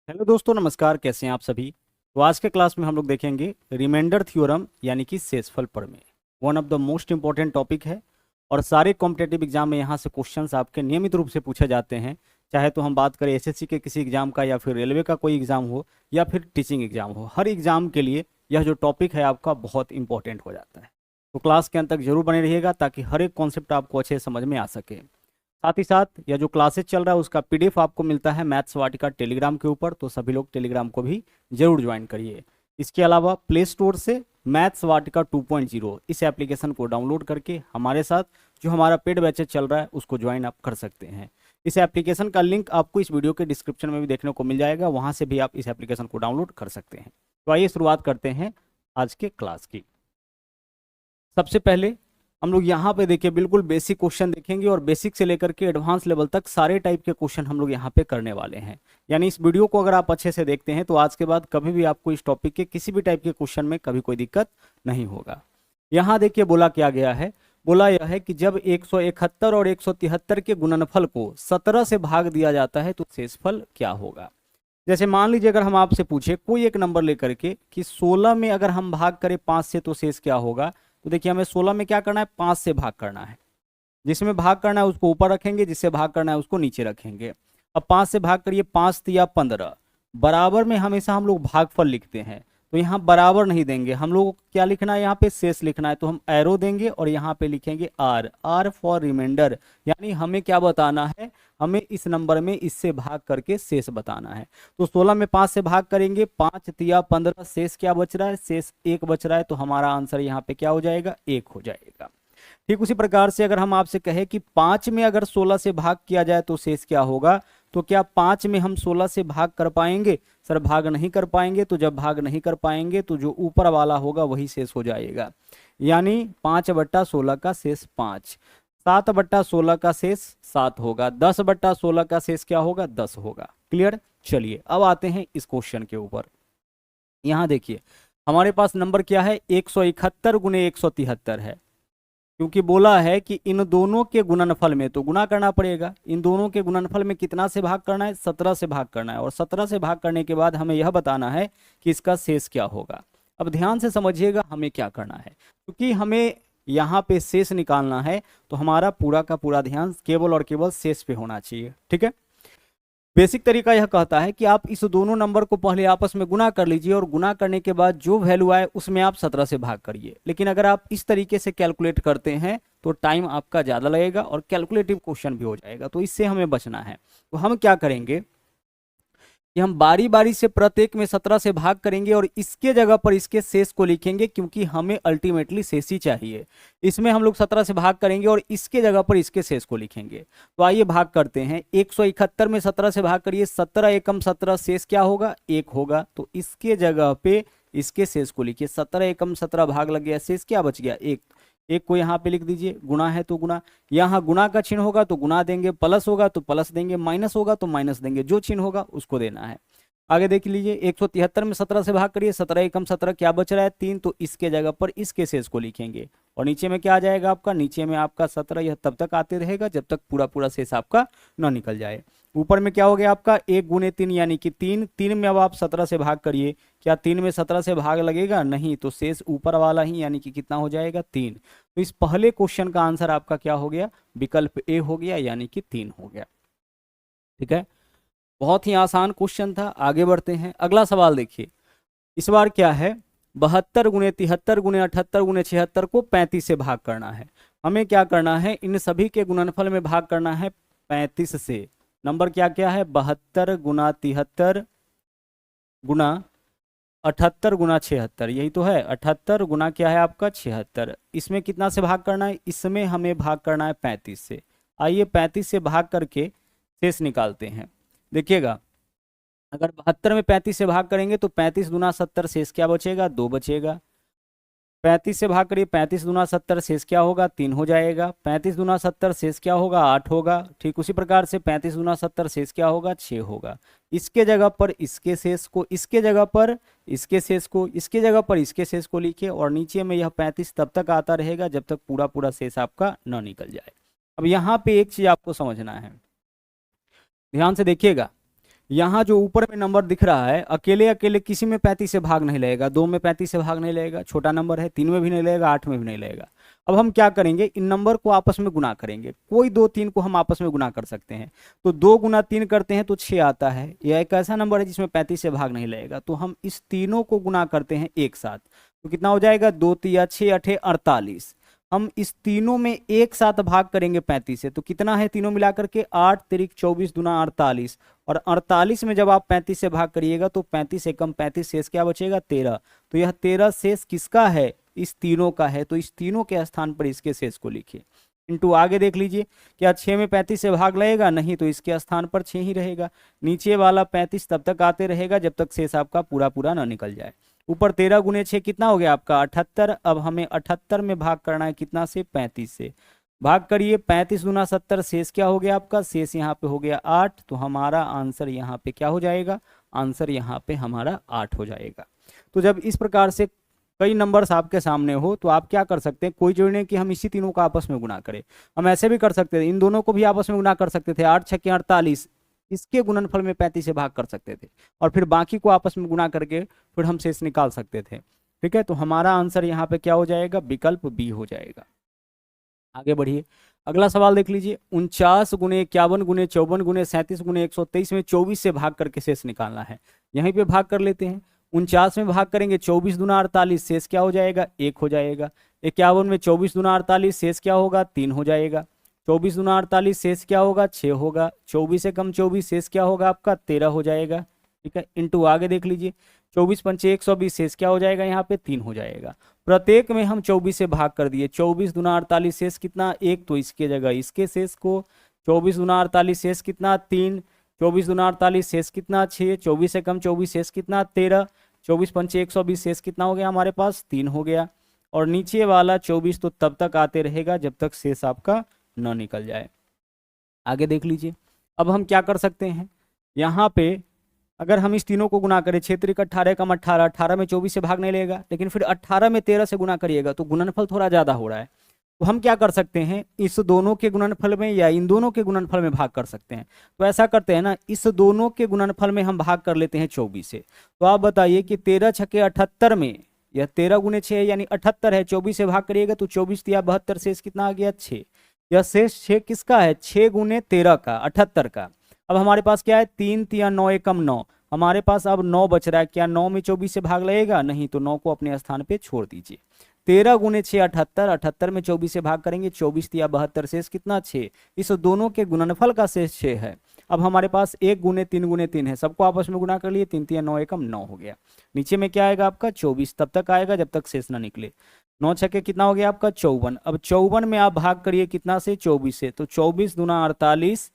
Hello दोस्तों, नमस्कार। कैसे हैं आप सभी। तो आज के क्लास में हम लोग देखेंगे रिमाइंडर थ्योरम यानी कि शेषफल प्रमेय। One of the most important topic है और सारे कॉम्पिटेटिव एग्जाम में यहाँ से क्वेश्चंस आपके नियमित रूप से पूछे जाते हैं। चाहे तो हम बात करें एसएससी के किसी एग्जाम का, या फिर रेलवे का कोई एग्जाम हो, या फिर टीचिंग एग्जाम हो, हर एग्जाम के लिए यह जो टॉपिक है आपका बहुत इंपॉर्टेंट हो जाता है। तो क्लास के अंत तक जरूर बने रहिएगा ताकि हर एक कॉन्सेप्ट आपको अच्छे समझ में आ सके। साथ ही साथ यह जो क्लासेस चल रहा है उसका पीडीएफ आपको मिलता है मैथ्स वाटिका टेलीग्राम के ऊपर, तो सभी लोग टेलीग्राम को भी जरूर ज्वाइन करिए। इसके अलावा प्ले स्टोर से मैथ्स वाटिका 2.0 इस एप्लीकेशन को डाउनलोड करके हमारे साथ जो हमारा पेड बैचेज चल रहा है उसको ज्वाइन आप कर सकते हैं। इस एप्लीकेशन का लिंक आपको इस वीडियो के डिस्क्रिप्शन में भी देखने को मिल जाएगा, वहां से भी आप इस एप्लीकेशन को डाउनलोड कर सकते हैं। तो आइए शुरुआत करते हैं आज के क्लास की। सबसे पहले हम लोग यहाँ पे देखिए बिल्कुल बेसिक क्वेश्चन देखेंगे और बेसिक से लेकर के एडवांस लेवल तक सारे टाइप के क्वेश्चन हम लोग यहाँ पे करने वाले हैं। यानी इस वीडियो को अगर आप अच्छे से देखते हैं तो आज के बाद कभी भी आपको इस टॉपिक के किसी भी टाइप के क्वेश्चन में कभी कोई दिक्कत नहीं होगा। यहाँ देखिए बोला क्या गया है, बोला यह है कि जब 171 और 173 के गुणनफल को 17 से भाग दिया जाता है तो शेषफल क्या होगा। जैसे मान लीजिए अगर हम आपसे पूछे कोई एक नंबर लेकर के कि 16 में अगर हम भाग करें 5 से तो शेष क्या होगा, तो देखिए हमें 16 में क्या करना है, 5 से भाग करना है। जिसमें भाग करना है उसको ऊपर रखेंगे, जिससे भाग करना है उसको नीचे रखेंगे। अब 5 से भाग करिए, 5 तिया 15। बराबर में हमेशा हम लोग भागफल लिखते हैं, तो यहाँ बराबर नहीं देंगे, हम लोग क्या लिखना है, यहाँ पे शेष लिखना है। तो हम एरो देंगे और यहाँ पे लिखेंगे आर, आर फॉर रिमाइंडर। यानी हमें क्या बताना है, हमें इस नंबर में इससे भाग करके शेष बताना है। तो 16 में 5 से भाग करेंगे, 5 तिया 15, शेष क्या बच रहा है, शेष 1 बच रहा है। तो हमारा आंसर यहाँ पे क्या हो जाएगा, 1 हो जाएगा। ठीक उसी प्रकार से अगर हम आपसे कहें कि 5 में अगर 16 से भाग किया जाए तो शेष क्या होगा, तो क्या 5 में हम 16 से भाग कर पाएंगे, सर भाग नहीं कर पाएंगे। तो जब भाग नहीं कर पाएंगे तो जो ऊपर वाला होगा वही शेष हो जाएगा। यानी 5/16 का शेष 5, 7/16 का शेष 7 होगा, 10/16 का शेष क्या होगा, 10 होगा। क्लियर। चलिए अब आते हैं इस क्वेश्चन के ऊपर। यहाँ देखिए हमारे पास नंबर क्या है, 171 गुने 173 है। क्योंकि बोला है कि इन दोनों के गुणनफल में तो गुना करना पड़ेगा। इन दोनों के गुणनफल में कितना से भाग करना है, 17 से भाग करना है। और 17 से भाग करने के बाद हमें यह बताना है कि इसका शेष क्या होगा। अब ध्यान से समझिएगा हमें क्या करना है, क्योंकि हमें यहाँ पे शेष निकालना है तो हमारा पूरा का पूरा ध्यान केवल और केवल शेष पे होना चाहिए। ठीक है। बेसिक तरीका यह कहता है कि आप इस दोनों नंबर को पहले आपस में गुना कर लीजिए और गुना करने के बाद जो वैल्यू आए उसमें आप 17 से भाग करिए। लेकिन अगर आप इस तरीके से कैलकुलेट करते हैं तो टाइम आपका ज़्यादा लगेगा और कैलकुलेटिव क्वेश्चन भी हो जाएगा, तो इससे हमें बचना है। तो हम क्या करेंगे कि हम बारी बारी से प्रत्येक में 17 से भाग करेंगे और इसके जगह पर इसके शेष को लिखेंगे, क्योंकि हमें अल्टीमेटली शेष ही चाहिए। इसमें हम लोग 17 से भाग करेंगे और इसके जगह पर इसके शेष को लिखेंगे। तो आइए भाग करते हैं। 171 में 17 से भाग करिए, 17 एकम 17, शेष क्या होगा, 1 होगा। तो इसके जगह पे इसके शेष को लिखिए, 17 एकम 17 भाग लग गया, शेष क्या बच गया, 1। 1 को यहाँ पे लिख दीजिए, गुना है तो गुना, यहाँ गुना का चिन्ह होगा तो गुना देंगे, प्लस होगा तो प्लस देंगे, माइनस होगा तो माइनस देंगे, जो चिन्ह होगा उसको देना है। आगे देख लीजिए, 173 में 17 से भाग करिए, 17 एकम 17, क्या बच रहा है, 3। तो इसके जगह पर इसके शेष को लिखेंगे और नीचे में क्या आ जाएगा आपका, नीचे में आपका 17। यह तब तक आते रहेगा जब तक पूरा पूरा शेष आपका ना निकल जाए। ऊपर में क्या हो गया आपका, 1 गुने 3 यानी कि 3। 3 में अब आप 17 से भाग करिए, क्या 3 में 17 से भाग लगेगा, नहीं। तो शेष ऊपर वाला ही यानी कि कितना हो जाएगा, 3। तो इस पहले क्वेश्चन का आंसर आपका क्या हो गया, विकल्प ए हो गया, यानी कि 3 हो गया। ठीक है, बहुत ही आसान क्वेश्चन था। आगे बढ़ते हैं, अगला सवाल देखिए। इस बार क्या है, 72 गुने 73 गुने 78 गुने 76 को 35 से भाग करना है। हमें क्या करना है, इन सभी के गुणनफल में भाग करना है 35 से। नंबर क्या क्या है, 72 गुना 73 गुना 78 गुना 76, यही तो है। 78 गुना क्या है आपका 76, इसमें कितना से भाग करना है, इसमें हमें भाग करना है 35 से। आइए 35 से भाग करके शेष निकालते हैं। देखिएगा अगर 72 में 35 से भाग करेंगे तो 35 गुना 70, शेष क्या बचेगा, 2 बचेगा। 35 से भाग करिए, 35 गुना 70, शेष क्या होगा, 3 हो जाएगा। 35 गुना 70, शेष क्या होगा, 8 होगा। ठीक उसी प्रकार से 35 गुना 70, शेष क्या होगा, 6 होगा। इसके जगह पर इसके शेष को, इसके जगह पर इसके शेष को, इसके जगह पर इसके शेष को लिखिए और नीचे में यह 35 तब तक आता रहेगा जब तक पूरा पूरा शेष आपका न निकल जाए। अब यहाँ पे एक चीज आपको समझना है, ध्यान से देखिएगा यहाँ जो ऊपर में नंबर दिख रहा है, अकेले अकेले किसी में 35 से भाग नहीं लगेगा, 2 में 35 से भाग नहीं लगेगा, छोटा नंबर है, 3 में भी नहीं लगेगा, 8 में भी नहीं लगेगा। अब हम क्या करेंगे, इन नंबर को आपस में गुना करेंगे। कोई 2 3 को हम आपस में गुना कर सकते हैं। तो 2 गुना 3 करते हैं तो 6 आता है। यह एक ऐसा नंबर है जिसमें 35 से भाग नहीं लगेगा। तो हम इस तीनों को गुना करते हैं एक साथ, तो कितना हो जाएगा, 2 तिया 6 अठे 48। हम इस तीनों में एक साथ भाग करेंगे 35 से, तो कितना है तीनों मिलाकर के, 8 तिरिक 24 दुना 48। और 48 में जब आप 35 से भाग करिएगा तो 35 से कम 35 शेष क्या बचेगा, 13। तो यह 13 शेष किसका है, इस तीनों का है। तो इस तीनों के स्थान पर इसके शेष को लिखिए। इंटू आगे देख लीजिए, क्या 6 में 35 से भाग लगेगा, नहीं, तो इसके स्थान पर 6 ही रहेगा। नीचे वाला 35 तब तक आते रहेगा जब तक शेष आपका पूरा पूरा ना निकल जाए। ऊपर 13 गुने 6 कितना हो गया आपका, 78। अब हमें 78 में भाग करना है कितना से, 35 से। भाग करिए, 35 गुना 70, शेष क्या हो गया आपका, शेष यहाँ पे हो गया 8। तो हमारा आंसर यहाँ पे क्या हो जाएगा, आंसर यहाँ पे हमारा 8 हो जाएगा। तो जब इस प्रकार से कई नंबर्स आपके सामने हो तो आप क्या कर सकते हैं, कोई जरूरी नहीं कि हम इसी तीनों का आपस में गुना करें, हम ऐसे भी कर सकते थे, इन दोनों को भी आपस में गुना कर सकते थे। 8 छक्के 48, इसके गुणनफल में 35 से भाग कर सकते थे, और फिर बाकी को आपस में गुना करके फिर हम शेष निकाल सकते थे। ठीक है, तो हमारा आंसर यहाँ पे क्या हो जाएगा, विकल्प बी हो जाएगा। आगे बढ़िए, अगला सवाल देख लीजिए। 49 गुने 51 गुने 54 गुने 37 गुने 123 में 24 से भाग करके शेष निकालना है। यहीं पे भाग कर लेते हैं। 49 में भाग करेंगे, 24 दुना 48, शेष क्या हो जाएगा, 1 हो जाएगा। 51 में 24 दुना 48, शेष क्या होगा, 3 हो जाएगा। 24 दुना 48, शेष क्या होगा, 6 होगा। 24 से कम 24, शेष क्या होगा आपका, 13 हो जाएगा। ठीक है, इंटू आगे देख लीजिए, 24 पंचे 120, शेष क्या हो जाएगा, यहाँ पे 3 हो जाएगा। प्रत्येक में हम 24 से भाग कर दिए। 24 दुना 48, शेष कितना, 1, तो इसके जगह इसके शेष को। 24 दुना 48, शेष कितना, 3। 24 दुना 48, शेष कितना, 6। 24 से कम 24, शेष कितना, 13। 24 पंचे 120, शेष कितना हो गया हमारे पास, 3 हो गया। और नीचे वाला 24 तो तब तक आते रहेगा जब तक शेष आपका न निकल जाए। आगे देख लीजिए, अब हम क्या कर सकते हैं, यहाँ पे अगर हम इस तीनों को गुना करें, 6 त्रिक 18 कम 18, 18 में 24 से भाग नहीं लगेगा, लेकिन फिर 18 में 13 से गुना करिएगा तो गुणनफल थोड़ा ज़्यादा हो रहा है। तो हम क्या कर सकते हैं, इस दोनों के गुणनफल में या इन दोनों के गुणनफल में भाग कर सकते हैं। तो ऐसा करते हैं ना, इस दोनों के गुणनफल में हम भाग कर लेते हैं 24 से। तो आप बताइए कि 13 छक्के 78 में, यह 13 गुने 6 यानी 78 है, 24 से भाग करिएगा तो 24 तिया 72, शेष कितना आ गया, 6। यह शेष 6 किसका है, 6 गुने 13 का, 78 का। अब हमारे पास क्या है, 3 तिया 9 एकम 9, हमारे पास अब 9 बच रहा है। क्या 9 में 24 से भाग लगेगा, नहीं, तो 9 को अपने स्थान पे छोड़ दीजिए। 13 गुने 6 78, 78 में 24 से भाग करेंगे, 24 तिया 72, शेष कितना, 6। इस दोनों के गुणनफल का शेष 6 है। अब हमारे पास 1 गुने 3 है, सबको आपस में गुना कर लिए, 3 तिया 9 एकम 9 हो गया। नीचे में क्या आएगा आपका, 24 तब तक आएगा जब तक शेष ना निकले। 9 छक्के कितना हो गया आपका, 54। अब 54 में आप भाग करिए कितना से, 24 से, तो 24 दुना 48,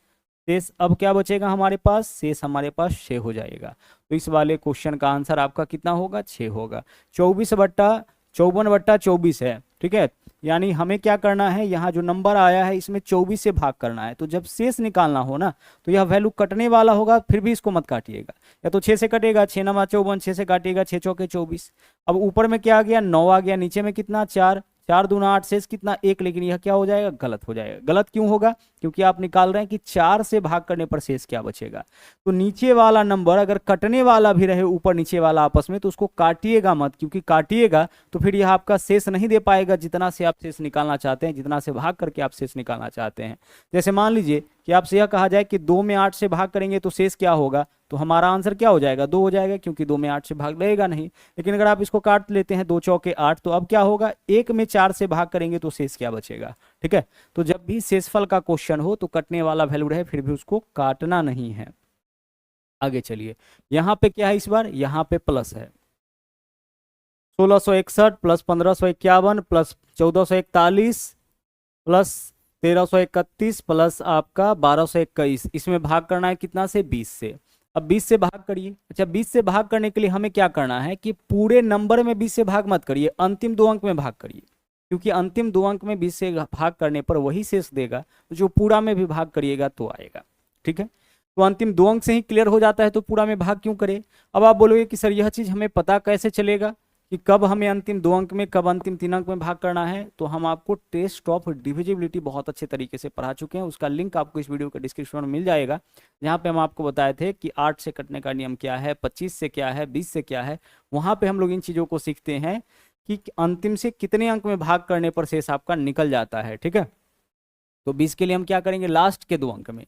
शेष अब क्या बचेगा हमारे पास, शेष हमारे पास 6 हो जाएगा। तो इस वाले क्वेश्चन का आंसर आपका कितना होगा, 6 होगा। 54/24 है। ठीक है, यानी हमें क्या करना है, यहाँ जो नंबर आया है इसमें 24 से भाग करना है। तो जब शेष निकालना हो ना, तो यह वैल्यू कटने वाला होगा, फिर भी इसको मत काटिएगा, या तो 6 से कटेगा, 6 नमा 54, 6 से काटिएगा, 6 चौके 24। अब ऊपर में क्या आ गया, 9 आ गया, नीचे में कितना, 4, 4 दूना 8, शेष कितना, 1। लेकिन यह क्या हो जाएगा, गलत हो जाएगा। गलत क्यों होगा, क्योंकि आप निकाल रहे हैं कि 4 से भाग करने पर शेष क्या बचेगा। तो नीचे वाला नंबर अगर कटने वाला भी रहे, ऊपर नीचे वाला आपस में, तो उसको काटिएगा मत, क्योंकि काटिएगा तो फिर यह आपका शेष नहीं दे पाएगा जितना से आप शेष निकालना चाहते हैं, जितना से भाग करके आप शेष निकालना चाहते हैं। जैसे मान लीजिए कि आपसे यह कहा जाए कि 2 में 8 से भाग करेंगे तो शेष क्या होगा, तो हमारा आंसर क्या हो जाएगा, 2 हो जाएगा, क्योंकि 2 में 8 से भाग लगेगा नहीं। लेकिन अगर आप इसको काट लेते हैं, 2 चौके 8, तो अब क्या होगा, 1 में 4 से भाग करेंगे तो शेष क्या बचेगा। ठीक है, तो जब भी शेषफल का क्वेश्चन हो तो कटने वाला वैल्यू रहे, फिर भी उसको काटना नहीं है। आगे चलिए, यहाँ पे क्या है इस बार, यहाँ पे प्लस है। 1661 प्लस 1551 प्लस 1441 प्लस 1331 प्लस आपका 1221, इसमें भाग करना है कितना से, 20 से। अब 20 से भाग करिए। अच्छा, 20 से भाग करने के लिए हमें क्या करना है कि पूरे नंबर में 20 से भाग मत करिए, अंतिम 2 अंक में भाग करिए, क्योंकि अंतिम 2 अंक में 20 से भाग करने पर वही शेष देगा, जो पूरा में भी भाग करिएगा तो आएगा। ठीक है, तो अंतिम 2 अंक से ही क्लियर हो जाता है, तो पूरा में भाग क्यों करें। अब आप बोलोगे कि सर यह चीज़ हमें पता कैसे चलेगा कि कब हमें अंतिम 2 अंक में, कब अंतिम 3 अंक में भाग करना है, तो हम आपको टेस्ट ऑफ डिविजिबिलिटी बहुत अच्छे तरीके से पढ़ा चुके हैं। उसका लिंक आपको इस वीडियो के डिस्क्रिप्शन में मिल जाएगा, जहाँ पे हम आपको बताए थे कि 8 से कटने का नियम क्या है, 25 से क्या है, 20 से क्या है। वहाँ पे हम लोग इन चीज़ों को सीखते हैं कि अंतिम से कितने अंक में भाग करने पर शेष आपका निकल जाता है। ठीक है, तो 20 के लिए हम क्या करेंगे, लास्ट के 2 अंक में।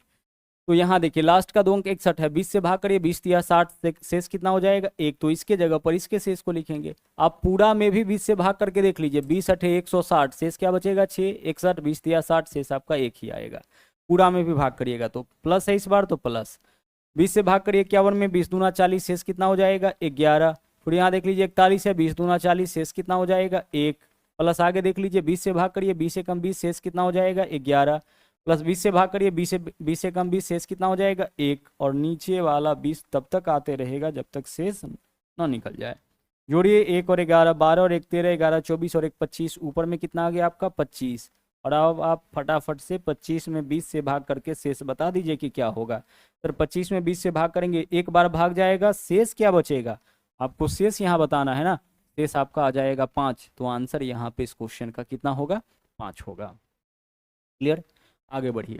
तो यहाँ देखिए लास्ट का 2 अंक 61 है, 20 से भाग करिए, 20 दिया 60 से शेष कितना हो जाएगा, 1। तो इसके जगह पर इसके शेष को लिखेंगे। आप पूरा में भी 20 से भाग करके देख लीजिए, 20 अठे 160, शेष क्या बचेगा 6, 61, 20 दिया 60, शेष आपका 1 ही आएगा। पूरा में भी भाग करिएगा तो प्लस है इस बार, तो प्लस। 20 से भाग करिए 51 में, 20 दूना 40, शेष कितना हो जाएगा 11। फिर यहाँ देख लीजिए 41 है, 20 दूना 40, शेष कितना हो जाएगा 1। प्लस आगे देख लीजिए 20 से भाग करिए, 20 से कम 20, शेष कितना हो जाएगा 11। प्लस 20 से भाग करिए, 20 से कम 20, शेष कितना हो जाएगा 1। और नीचे वाला 20 तब तक आते रहेगा जब तक शेष ना निकल जाए। जोड़िए 1 और 11, 12 और 1 13, 11 24 और 1 25, ऊपर में कितना आ गया आपका 25। और अब आप फटाफट से 25 में 20 से भाग करके शेष बता दीजिए कि क्या होगा। सर 25 में 20 से भाग करेंगे, एक बार भाग जाएगा, शेष क्या बचेगा, आपको शेष यहाँ बताना है ना। शेष आपका आ जाएगा 5। तो आंसर यहाँ पे इस क्वेश्चन का कितना होगा, 5 होगा। क्लियर, आगे बढ़िए।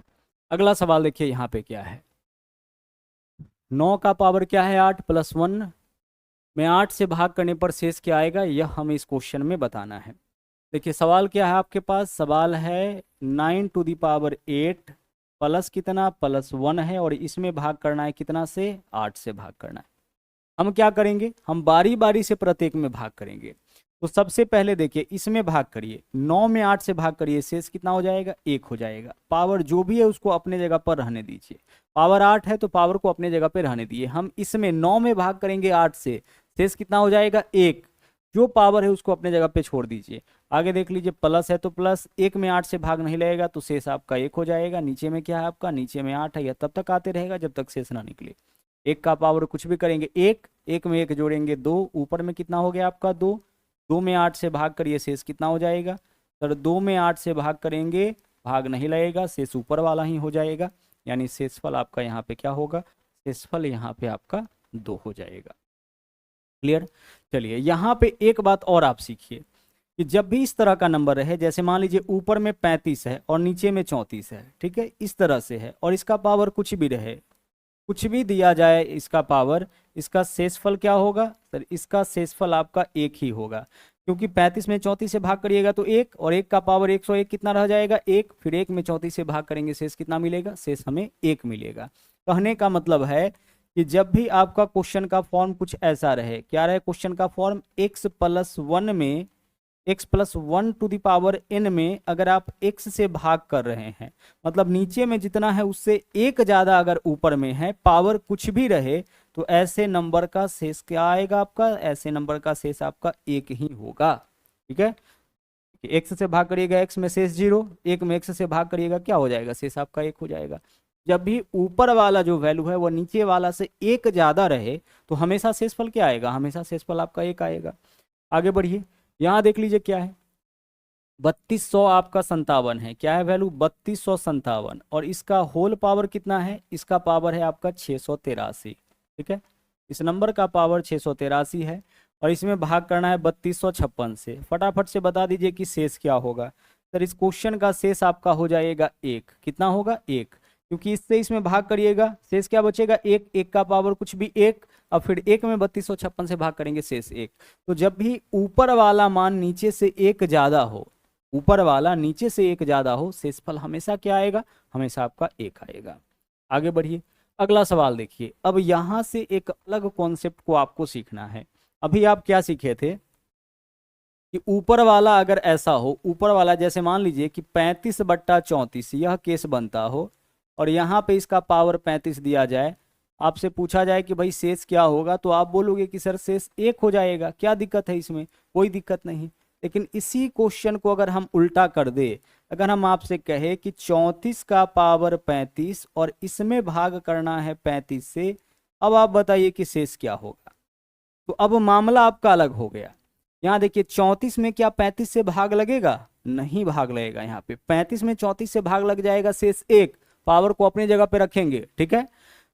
अगला सवाल देखिए यहाँ पे क्या है, 9 का पावर क्या है 8 प्लस 1 में 8 से भाग करने पर शेष क्या आएगा, यह हमें इस क्वेश्चन में बताना है। देखिए सवाल क्या है आपके पास, सवाल है 9 टू दी पावर 8 प्लस कितना, प्लस 1 है, और इसमें भाग करना है कितना से, 8 से भाग करना है। हम क्या करेंगे, हम बारी बारी से प्रत्येक में भाग करेंगे। तो सबसे पहले देखिए इसमें भाग करिए, 9 में 8 से भाग करिए, शेष कितना हो जाएगा 1 हो जाएगा। पावर जो भी है उसको अपने जगह पर रहने दीजिए, पावर 8 है तो पावर को अपने जगह पर रहने दिए। हम इसमें 9 में भाग करेंगे 8 से, शेष कितना हो जाएगा 1। जो पावर है उसको अपने जगह पे छोड़ दीजिए। आगे देख लीजिए प्लस है तो प्लस, 1 में 8 से भाग नहीं लगेगा तो शेष आपका 1 हो जाएगा। नीचे में क्या है आपका, नीचे में 8 है, यह तब तक आते रहेगा जब तक शेष ना निकले। 1 का पावर कुछ भी करेंगे 1, 1 में 1 जोड़ेंगे 2, ऊपर में कितना हो गया आपका 2। 2 में 8 से भाग करिए, शेष कितना हो जाएगा, सर 2 में 8 से भाग करेंगे, भाग नहीं लगेगा, शेष ऊपर वाला ही हो जाएगा। यानी शेषफल आपका यहाँ पे क्या होगा, शेषफल यहाँ पे आपका 2 हो जाएगा। क्लियर, चलिए यहाँ पे एक बात और आप सीखिए कि जब भी इस तरह का नंबर रहे, जैसे मान लीजिए ऊपर में 35 है और नीचे में 34 है, ठीक है, इस तरह से है, और इसका पावर कुछ भी रहे, कुछ भी दिया जाए इसका पावर, इसका शेषफल क्या होगा सर, इसका शेषफल आपका 1 ही होगा। क्योंकि 35 में 34 से भाग करिएगा तो 1, और 1 का पावर 101 कितना रह जाएगा 1। फिर 1 में 34 से भाग करेंगे, शेष कितना मिलेगा, शेष हमें 1 मिलेगा। कहने का मतलब है कि जब भी आपका क्वेश्चन का फॉर्म कुछ ऐसा रहे, क्या रहे क्वेश्चन का फॉर्म, x प्लस 1 में, x plus 1 to the power n में अगर आप x से भाग कर रहे हैं, मतलब नीचे में जितना है उससे 1 ज़्यादा अगर ऊपर में है, पावर कुछ भी रहे, तो ऐसे नंबर का शेष क्या आएगा आपका, ऐसे नंबर का शेष आपका 1 ही होगा। ठीक है, x से भाग करिएगा, x में शेष 0, 1 में x से भाग करिएगा, क्या हो जाएगा, शेष आपका 1 हो जाएगा। जब भी ऊपर वाला जो वैल्यू है वो नीचे वाला से 1 ज़्यादा रहे तो हमेशा शेषफल क्या आएगा, हमेशा शेषफल आपका 1 आएगा। आगे बढ़िए, यहाँ देख लीजिए क्या है, 3200 आपका 57 है, क्या है वैल्यू 3257, और इसका होल पावर कितना है, इसका पावर है आपका 683। ठीक है, इस नंबर का पावर 683 है, और इसमें भाग करना है 3256 से। फटाफट से बता दीजिए कि शेष क्या होगा। सर इस क्वेश्चन का शेष आपका हो जाएगा 1, कितना होगा 1, क्योंकि इससे इसमें भाग करिएगा, शेष क्या बचेगा 1, 1 का पावर कुछ भी 1, अब फिर 1 में 3256 से भाग करेंगे, शेष 1। तो जब भी ऊपर वाला मान नीचे से 1 ज़्यादा हो, ऊपर वाला नीचे से 1 ज़्यादा हो, शेषफल हमेशा क्या आएगा, हमेशा आपका 1 आएगा। आगे बढ़िए, अगला सवाल देखिए। अब यहाँ से एक अलग कॉन्सेप्ट को आपको सीखना है। अभी आप क्या सीखे थे कि ऊपर वाला अगर ऐसा हो, ऊपर वाला जैसे मान लीजिए कि 35/34 यह केस बनता हो, और यहाँ पे इसका पावर 35 दिया जाए, आपसे पूछा जाए कि भाई शेष क्या होगा, तो आप बोलोगे कि सर शेष 1 हो जाएगा, क्या दिक्कत है इसमें, कोई दिक्कत नहीं। लेकिन इसी क्वेश्चन को अगर हम उल्टा कर दे, अगर हम आपसे कहे कि 34 का पावर 35 और इसमें भाग करना है 35 से, अब आप बताइए कि शेष क्या होगा। तो अब मामला आपका अलग हो गया। यहाँ देखिए 34 में क्या 35 से भाग लगेगा, नहीं भाग लगेगा। यहाँ पे 35 में 34 से भाग लग जाएगा, शेष 1, पावर को अपनी जगह पे रखेंगे। ठीक है,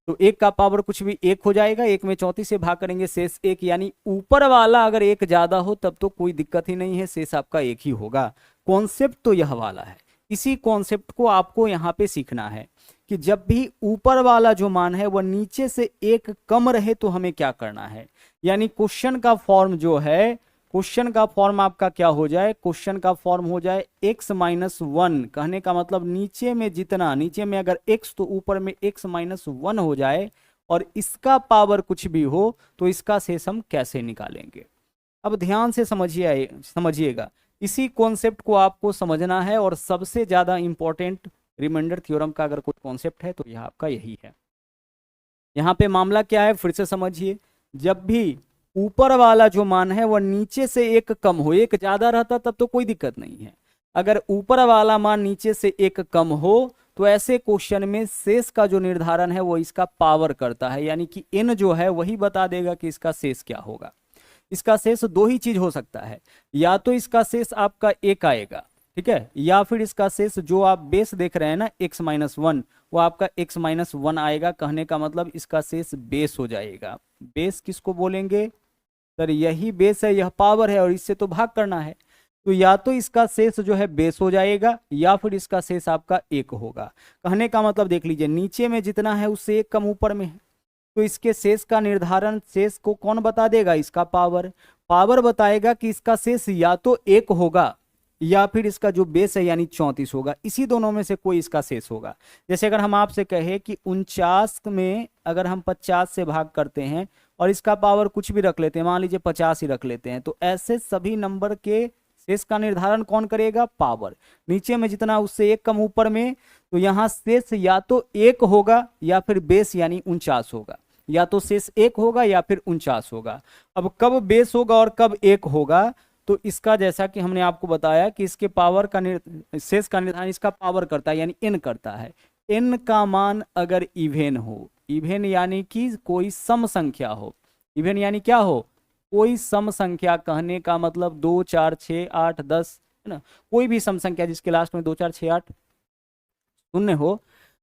तो एक का पावर कुछ भी एक हो जाएगा, एक में 34 से भाग करेंगे शेष एक, यानी ऊपर वाला अगर एक ज्यादा हो तब तो कोई दिक्कत ही नहीं है, शेष आपका एक ही होगा। कॉन्सेप्ट तो यह वाला है, इसी कॉन्सेप्ट को आपको यहाँ पे सीखना है कि जब भी ऊपर वाला जो मान है वह नीचे से एक कम रहे तो हमें क्या करना है। यानी क्वेश्चन का फॉर्म जो है, क्वेश्चन का फॉर्म आपका क्या हो जाए, क्वेश्चन का फॉर्म हो जाए x-1। कहने का मतलब नीचे में जितना, नीचे में अगर x तो ऊपर में x-1 हो जाए और इसका पावर कुछ भी हो तो इसका शेष हम कैसे निकालेंगे। अब ध्यान से समझिएगा, इसी कॉन्सेप्ट को आपको समझना है और सबसे ज्यादा इंपॉर्टेंट रिमाइंडर थ्योरम का अगर कोई कॉन्सेप्ट है तो यह आपका यही है। यहाँ पे मामला क्या है फिर से समझिए, जब भी ऊपर वाला जो मान है वह नीचे से एक कम हो, एक ज्यादा रहता तब तो कोई दिक्कत नहीं है, अगर ऊपर वाला मान नीचे से एक कम हो तो ऐसे क्वेश्चन में शेष का जो निर्धारण है वो इसका पावर करता है, यानी कि n जो है वही बता देगा कि इसका शेष क्या होगा। इसका शेष दो ही चीज हो सकता है, या तो इसका शेष आपका एक आएगा, ठीक है, या फिर इसका शेष जो आप बेस देख रहे हैं ना x-1, वो आपका x-1 आएगा। कहने का मतलब इसका शेष बेस हो जाएगा। बेस किसको बोलेंगे सर, यही बेस है, यह पावर है और इससे तो भाग करना है, तो या तो इसका शेष जो है बेस हो जाएगा या फिर इसका शेष आपका एक होगा। कहने का मतलब देख लीजिए, नीचे में जितना है उससे एक कम ऊपर में है, तो इसके शेष का निर्धारण, शेष को कौन बता देगा, इसका पावर। पावर बताएगा कि इसका शेष या तो एक होगा या फिर इसका जो बेस है यानी 34 होगा, इसी दोनों में से कोई इसका शेष होगा। जैसे अगर हम आपसे कहे कि 49 में अगर हम 50 से भाग करते हैं और इसका पावर कुछ भी रख लेते हैं, मान लीजिए 50 ही रख लेते हैं, तो ऐसे सभी नंबर के शेष का निर्धारण कौन करेगा, पावर। नीचे में जितना उससे एक कम ऊपर में, तो यहाँ शेष या तो एक होगा या फिर बेस यानी 49 होगा, या तो शेष एक होगा या फिर 49 होगा। अब कब बेस होगा और कब एक होगा, तो इसका जैसा कि हमने आपको बताया कि इसके पावर का शेष का निर्धारण इसका पावर करता है, यानी n करता है। n का मान अगर इवेन हो, इवेन यानी कि कोई सम संख्या हो, इवेन यानी क्या हो, कोई सम संख्या। कहने का मतलब 2 4 6 8 10 है ना, कोई भी सम संख्या जिसके लास्ट में 2 4 6 8 शून्य हो,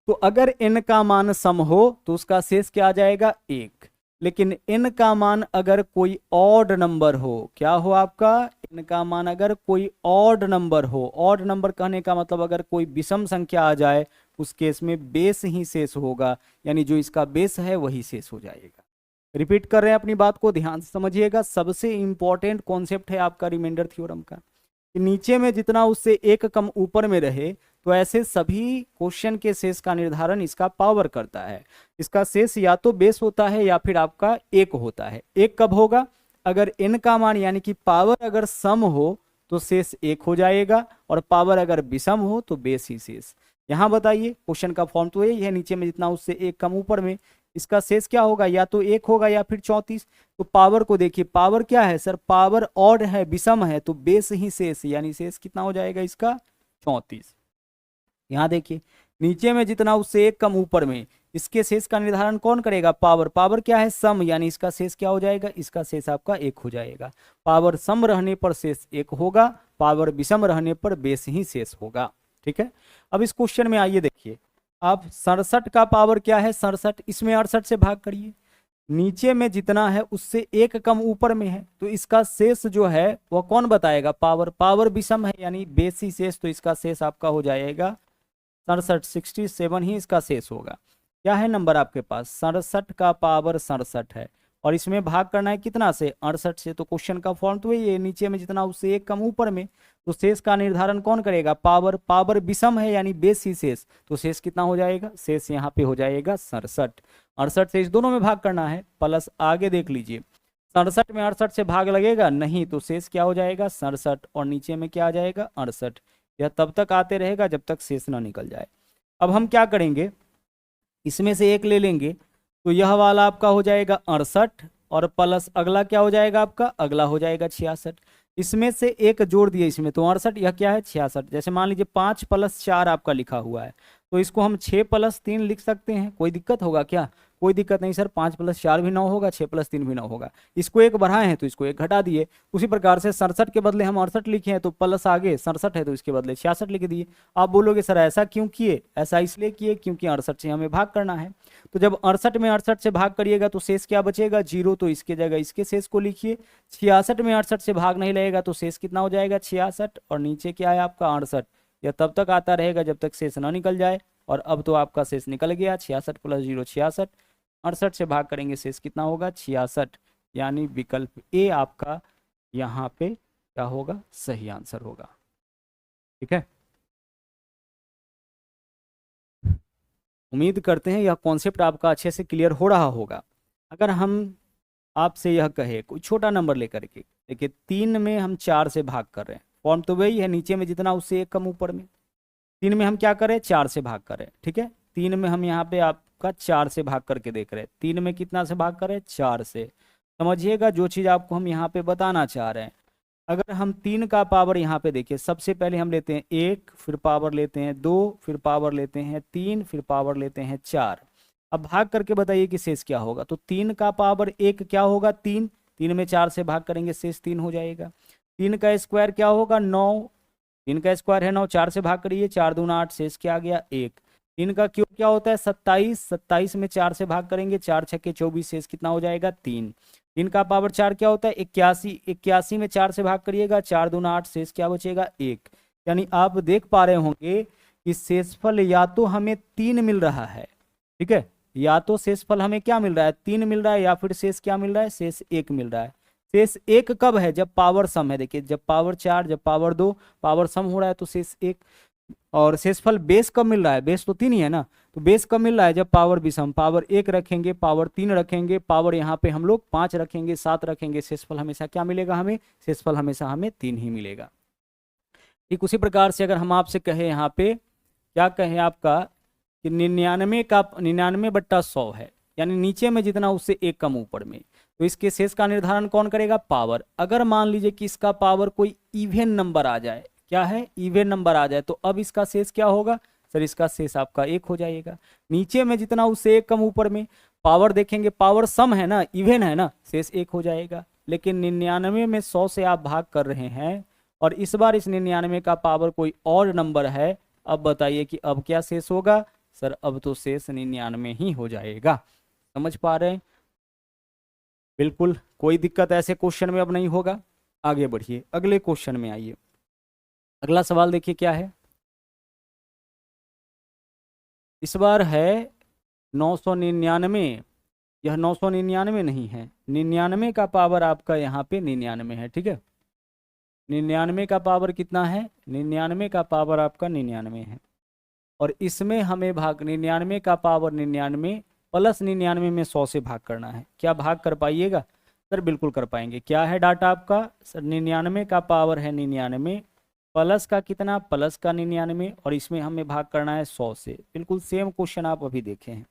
तो अगर n का मान सम हो तो उसका शेष क्या आ जाएगा, एक। लेकिन n का मान अगर कोई ऑड नंबर हो, क्या हो आपका, n का मान अगर कोई ऑड नंबर हो, ऑड नंबर कहने का मतलब अगर कोई विषम संख्या आ जाए उस केस में बेस ही शेष होगा, यानी जो इसका बेस है वही शेष हो जाएगा। रिपीट कर रहे हैं अपनी बात को, ध्यान से समझिएगा, सबसे इंपॉर्टेंट कॉन्सेप्ट है आपका रिमाइंडर थ्योरम का, कि नीचे में जितना उससे एक कम ऊपर में रहे तो ऐसे सभी क्वेश्चन के शेष का निर्धारण इसका पावर करता है। इसका शेष या तो बेस होता है या फिर आपका एक होता है। एक कब होगा, अगर n का मान यानी कि पावर अगर सम हो तो शेष एक हो जाएगा, और पावर अगर विषम हो तो बेस ही शेष। यहाँ बताइए, क्वेश्चन का फॉर्म तो यही है, नीचे में जितना उससे एक कम ऊपर में, इसका शेष क्या होगा, या तो एक होगा या फिर 34। तो पावर को देखिए, पावर क्या है सर, पावर ऑड है, विषम है, तो बेस ही शेष, यानी शेष कितना हो जाएगा इसका, 34। यहाँ देखिए, नीचे में जितना उससे एक कम ऊपर में, इसके शेष का निर्धारण कौन करेगा, पावर। पावर क्या है, सम, यानी इसका शेष क्या हो जाएगा, इसका शेष आपका एक हो जाएगा। पावर सम रहने पर शेष एक होगा, पावर विषम रहने पर बेस ही शेष होगा। ठीक है, अब इस क्वेश्चन में आइए देखिए, आप 67 का पावर क्या है, 67, इसमें 68 से भाग करिए। नीचे में जितना है उससे एक कम ऊपर में है, तो इसका शेष जो है वह कौन बताएगा, पावर। पावर विषम है यानी बेस ही शेष, तो इसका शेष आपका हो जाएगा 67, 67 ही इसका शेष होगा। क्या है नंबर आपके पास, 67 का पावर 67 है, और इसमें भाग करना है कितना से, 68 से। तो क्वेश्चन का फॉर्म तो ये, नीचे में जितना उससे एक कम ऊपर में, तो शेष का निर्धारण कौन करेगा, पावर। पावर विषम है यानी बेस ही शेष, तो शेष कितना हो जाएगा, शेष यहाँ पे हो जाएगा 67। 68 से इस दोनों में भाग करना है, प्लस आगे देख लीजिए, 67 में 68 से भाग लगेगा नहीं, तो शेष क्या हो जाएगा 67, और नीचे में क्या आ जाएगा 68। यह तब तक आते रहेगा जब तक शेष ना निकल जाए। अब हम क्या करेंगे, इसमें से एक ले लेंगे, तो यह वाला आपका हो जाएगा 68, और प्लस अगला क्या हो जाएगा आपका, अगला हो जाएगा 66। इसमें से एक जोड़ दिए इसमें, तो 68, यह क्या है 66। जैसे मान लीजिए 5 + 4 आपका लिखा हुआ है, तो इसको हम 6 + 3 लिख सकते हैं, कोई दिक्कत होगा क्या। कोई दिक्कत नहीं सर, 5 + 4 भी 9 होगा, 6 + 3 भी 9 होगा। इसको 1 बढ़ाए हैं तो इसको 1 घटा दिए। उसी प्रकार से 67 के बदले हम 68 लिखे हैं तो प्लस आगे 67 है तो इसके बदले 66 लिख दिए। आप बोलोगे सर ऐसा क्यों किए? ऐसा इसलिए किए क्योंकि 68 से हमें भाग करना है। तो जब 68 में 68 से भाग करिएगा तो शेष क्या बचेगा? 0। तो इसके जगह इसके शेष को लिखिए। 66 में 68 से भाग नहीं लगेगा तो शेष कितना हो जाएगा? 66। और नीचे क्या है आपका? 68। यह तब तक आता रहेगा जब तक शेष ना निकल जाए, और अब तो आपका शेष निकल गया। 66 + 0 66, 68 से भाग करेंगे शेष कितना होगा? 66। यानी विकल्प ए आपका यहाँ पे क्या होगा? सही आंसर होगा। ठीक है, उम्मीद करते हैं यह कॉन्सेप्ट आपका अच्छे से क्लियर हो रहा होगा। अगर हम आपसे यह कहे कोई छोटा नंबर लेकर के, देखिए 3 में हम 4 से भाग कर रहे हैं, फॉर्म तो वही है, नीचे में जितना उससे 1 कम ऊपर में। 3 में हम क्या करें? 4 से भाग करें। ठीक है, 3 में हम यहाँ पे आपका 4 से भाग करके देख रहे हैं। 3 में कितना से भाग करें? 4 से। समझिएगा जो चीज़ आपको हम यहाँ पे बताना चाह रहे हैं। अगर हम 3 का पावर यहाँ पे देखिए, सबसे पहले हम लेते हैं 1, फिर पावर लेते हैं 2, फिर पावर लेते हैं 3, फिर पावर लेते हैं 4। अब भाग करके बताइए कि शेष क्या होगा? तो 3 का पावर 1 क्या होगा? 3। 3 में 4 से भाग करेंगे शेष 3 हो जाएगा। 3 का स्क्वायर क्या होगा? 9। 3 का स्क्वायर है 9, 4 से भाग करिए, 4 दूना 8, शेष क्या आ गया? 1। 3 का क्यूब क्या होता है? 27। 27 में 4 से भाग करेंगे, 4 छक्के 24, शेष कितना हो जाएगा? 3। 3 का पावर 4 क्या होता है? 81। 81 में 4 से भाग करिएगा, 4 दूना 8, शेष क्या बचेगा? 1। यानी आप देख पा रहे होंगे कि शेषफल या तो हमें 3 मिल रहा है, ठीक है, या तो शेषफल हमें क्या मिल रहा है? 3 मिल रहा है, या फिर शेष क्या मिल रहा है? शेष 1 मिल रहा है। शेष 1 कब है? जब पावर सम है। देखिए जब पावर 4, जब पावर 2, पावर सम हो रहा है तो शेष 1। और शेषफल बेस कब मिल रहा है? बेस तो 3 ही है ना, तो बेस कब मिल रहा है? जब पावर विषम, पावर 1 रखेंगे, पावर 3 रखेंगे, पावर यहाँ पे हम लोग 5 रखेंगे, 7 रखेंगे, शेषफल हमेशा क्या मिलेगा हमें? शेषफल हमेशा हमें 3 ही मिलेगा। ठीक उसी प्रकार से अगर हम आपसे कहे यहाँ पे क्या कहे आपका कि 99 का 99/100 है, यानी नीचे में जितना उससे 1 कम ऊपर में, तो इसके शेष का निर्धारण कौन करेगा? पावर। अगर मान लीजिए कि इसका पावर कोई इवन नंबर आ जाए, क्या है? इवन नंबर आ जाए, तो अब इसका शेष क्या होगा? सर इसका शेष आपका 1 हो जाएगा। नीचे में जितना उससे 1 कम ऊपर में, पावर देखेंगे, पावर सम है ना, इवन है ना, शेष 1 हो जाएगा। लेकिन 99 में 100 से आप भाग कर रहे हैं, और इस बार इस 99 का पावर कोई और नंबर है। अब बताइए कि अब क्या शेष होगा? सर अब तो शेष 99 ही हो जाएगा। समझ पा रहे हैं? बिल्कुल कोई दिक्कत ऐसे क्वेश्चन में अब नहीं होगा। आगे बढ़िए, अगले क्वेश्चन में आइए। अगला सवाल देखिए क्या है। इस बार है 999। यह 999 नहीं है, 99 का पावर आपका यहाँ पे 99 है। ठीक है, 99 का पावर कितना है? 99 का पावर आपका 99 है, और इसमें हमें भाग 99 का पावर 99 प्लस 99 में 100 से भाग करना है। क्या भाग कर पाइएगा? सर बिल्कुल कर पाएंगे। क्या है डाटा आपका? सर 99 का पावर है 99 प्लस का कितना? प्लस का 99, और इसमें हमें भाग करना है 100 से। बिल्कुल सेम क्वेश्चन आप अभी देखे हैं।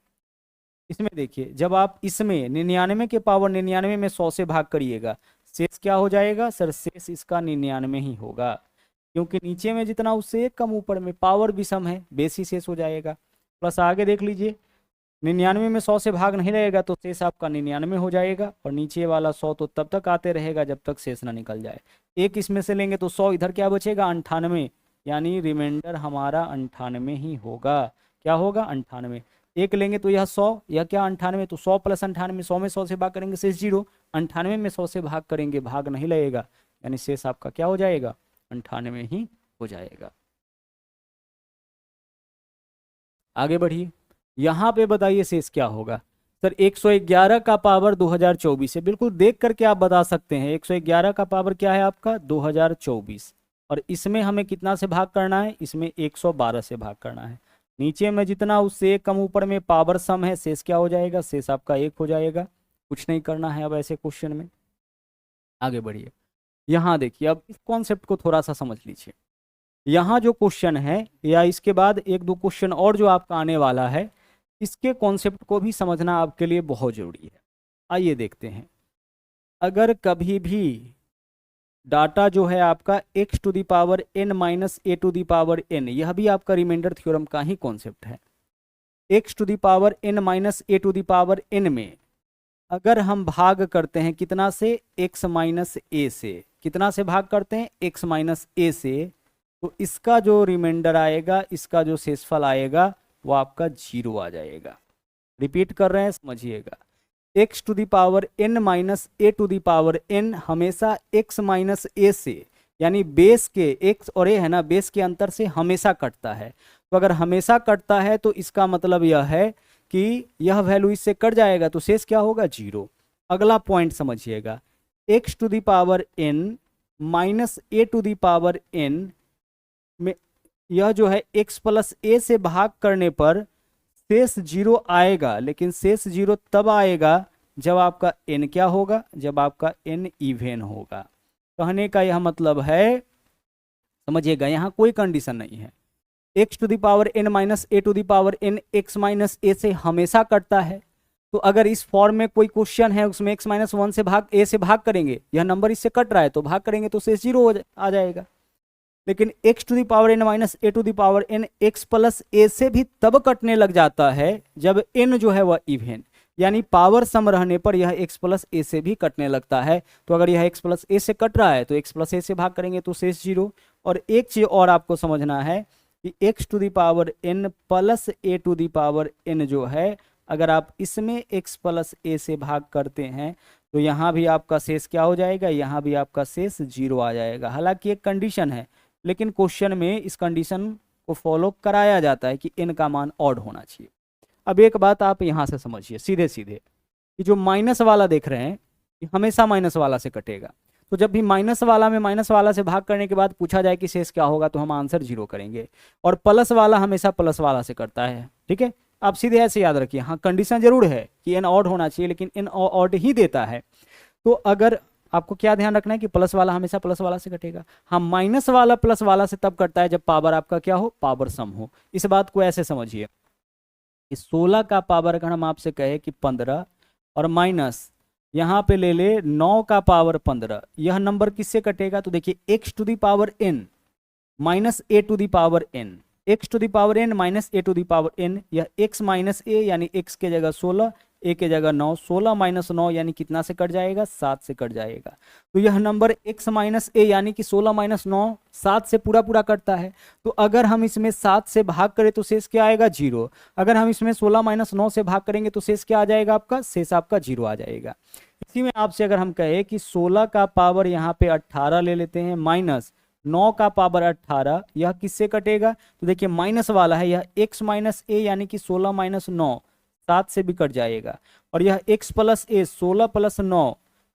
इसमें देखिए जब आप इसमें 99 के पावर 99 में 100 से भाग करिएगा, शेष क्या हो जाएगा? सर शेष इसका 99 ही होगा, क्योंकि नीचे में जितना उससे 1 कम ऊपर में, पावर भी सम है, बेस ही शेष हो जाएगा। प्लस आगे देख लीजिए, 99 में 100 से भाग नहीं रहेगा तो शेष आपका 99 हो जाएगा, और नीचे वाला 100 तो तब तक आते रहेगा जब तक शेष ना निकल जाए। 1 इसमें से लेंगे तो 100, इधर क्या बचेगा? 98, यानी रिमाइंडर हमारा 98 ही होगा। क्या होगा? 98। 1 लेंगे तो यह 100, यह क्या? 98, तो 100 + 98, 100 में 100 से भाग करेंगे शेष 0, 98 में 100 से भाग करेंगे भाग नहीं लगेगा, यानी शेष आपका क्या हो जाएगा? 98 ही हो जाएगा। आगे बढ़िए, यहाँ पे बताइए शेष क्या होगा? सर 111 का पावर 2024 है। बिल्कुल देख करके आप बता सकते हैं। 111 का पावर क्या है आपका? 2024, और इसमें हमें कितना से भाग करना है? इसमें 112 से भाग करना है। नीचे में जितना उससे 1 कम ऊपर में पावर सम है, शेष क्या हो जाएगा? शेष आपका 1 हो जाएगा। कुछ नहीं करना है अब ऐसे क्वेश्चन में। आगे बढ़िए, यहाँ देखिए, अब इस कॉन्सेप्ट को थोड़ा सा समझ लीजिए। यहाँ जो क्वेश्चन है, या इसके बाद 1-2 क्वेश्चन और जो आपका आने वाला है, इसके कॉन्सेप्ट को भी समझना आपके लिए बहुत ज़रूरी है। आइए देखते हैं। अगर कभी भी डाटा जो है आपका x to the power n - a to the power n, यह भी आपका रिमाइंडर थ्योरम का ही कॉन्सेप्ट है। X to the power n minus A to the power n में अगर हम भाग करते हैं कितना से, x माइनस ए से, कितना से भाग करते हैं, x माइनस ए से, तो इसका जो रिमाइंडर आएगा, इसका जो शेषफल आएगा वो आपका 0 आ जाएगा। रिपीट कर रहे हैं, समझिएगा। x to the power n minus A to the power n हमेशा x माइनस ए से, यानी बेस के x और a है ना, बेस के अंतर से हमेशा कटता है। तो अगर हमेशा कटता है तो इसका मतलब यह है कि यह वैल्यू इससे कट जाएगा तो शेष क्या होगा, 0। अगला पॉइंट समझिएगा, x to the power n minus A to the power n में यह जो है x प्लस ए से भाग करने पर शेष 0 आएगा, लेकिन शेष 0 तब आएगा जब आपका n क्या होगा, जब आपका n इवन होगा। कहने का यह मतलब है, समझिएगा, यहाँ कोई कंडीशन नहीं है। x to the power n minus A to the power n x minus ए से हमेशा कटता है। तो अगर इस फॉर्म में कोई क्वेश्चन है उसमें x माइनस 1 से भाग a से भाग करेंगे, यह नंबर इससे कट रहा है तो भाग करेंगे तो शेष 0 आ जाएगा। लेकिन x to the power n minus A to the power n x plus ए से भी तब कटने लग जाता है जब n जो है वह इवन, यानी पावर सम रहने पर यह x प्लस ए से भी कटने लगता है। तो अगर यह x प्लस ए से कट रहा है तो x प्लस ए से भाग करेंगे तो शेष 0। और एक चीज और आपको समझना है कि x to the power n plus a to the power n जो है, अगर आप इसमें x प्लस ए से भाग करते हैं तो यहाँ भी आपका शेष क्या हो जाएगा, यहाँ भी आपका शेष 0 आ जाएगा। हालांकि एक कंडीशन है, लेकिन क्वेश्चन में इस कंडीशन को फॉलो कराया जाता है कि n का मान ऑड होना चाहिए। अब एक बात आप यहाँ से समझिए सीधे सीधे, कि जो माइनस वाला देख रहे हैं कि हमेशा माइनस वाला से कटेगा। तो जब भी माइनस वाला में माइनस वाला से भाग करने के बाद पूछा जाए कि शेष क्या होगा तो हम आंसर 0 करेंगे। और प्लस वाला हमेशा प्लस वाला से करता है, ठीक है। आप सीधे ऐसे याद रखिए, हाँ कंडीशन जरूर है कि n ऑड होना चाहिए, लेकिन n ऑड ही देता है। तो अगर आपको क्या ध्यान रखना है कि प्लस वाला हमेशा प्लस वाला से कटेगा। हाँ, माइनस वाला प्लस वाला से तब कटता है जब पावर आपका क्या हो, पावर सम हो। इस बात को ऐसे समझिए कि 16 का पावर अगर हम आपसे कहे कि 15 और माइनस यहाँ पे ले ले 9 का पावर 15, यह नंबर किससे कटेगा, तो देखिए x to the power n minus A to the power n, x to the power n minus A to the power n, यह x माइनस ए यानी x के जगह 16, a के जगह 9, 16 माइनस 9 यानी कितना से कट जाएगा, 7 से कट जाएगा। तो यह नंबर x माइनस ए यानी कि 16 माइनस 9 7 से पूरा पूरा कटता है। तो अगर हम इसमें 7 से भाग करें तो शेष क्या आएगा, 0। अगर हम इसमें 16 माइनस 9 से भाग करेंगे तो शेष क्या आ जाएगा आपका, शेष आपका 0 आ जाएगा। इसी में आपसे अगर हम कहें कि 16 का पावर यहाँ पे 18 ले लेते हैं माइनस 9 का पावर 18, यह किससे कटेगा, तो देखिए माइनस वाला है, यह x माइनस ए यानी कि 16 माइनस 9 7 से भी कट जाएगा। और यह x प्लस ए 16 प्लस 9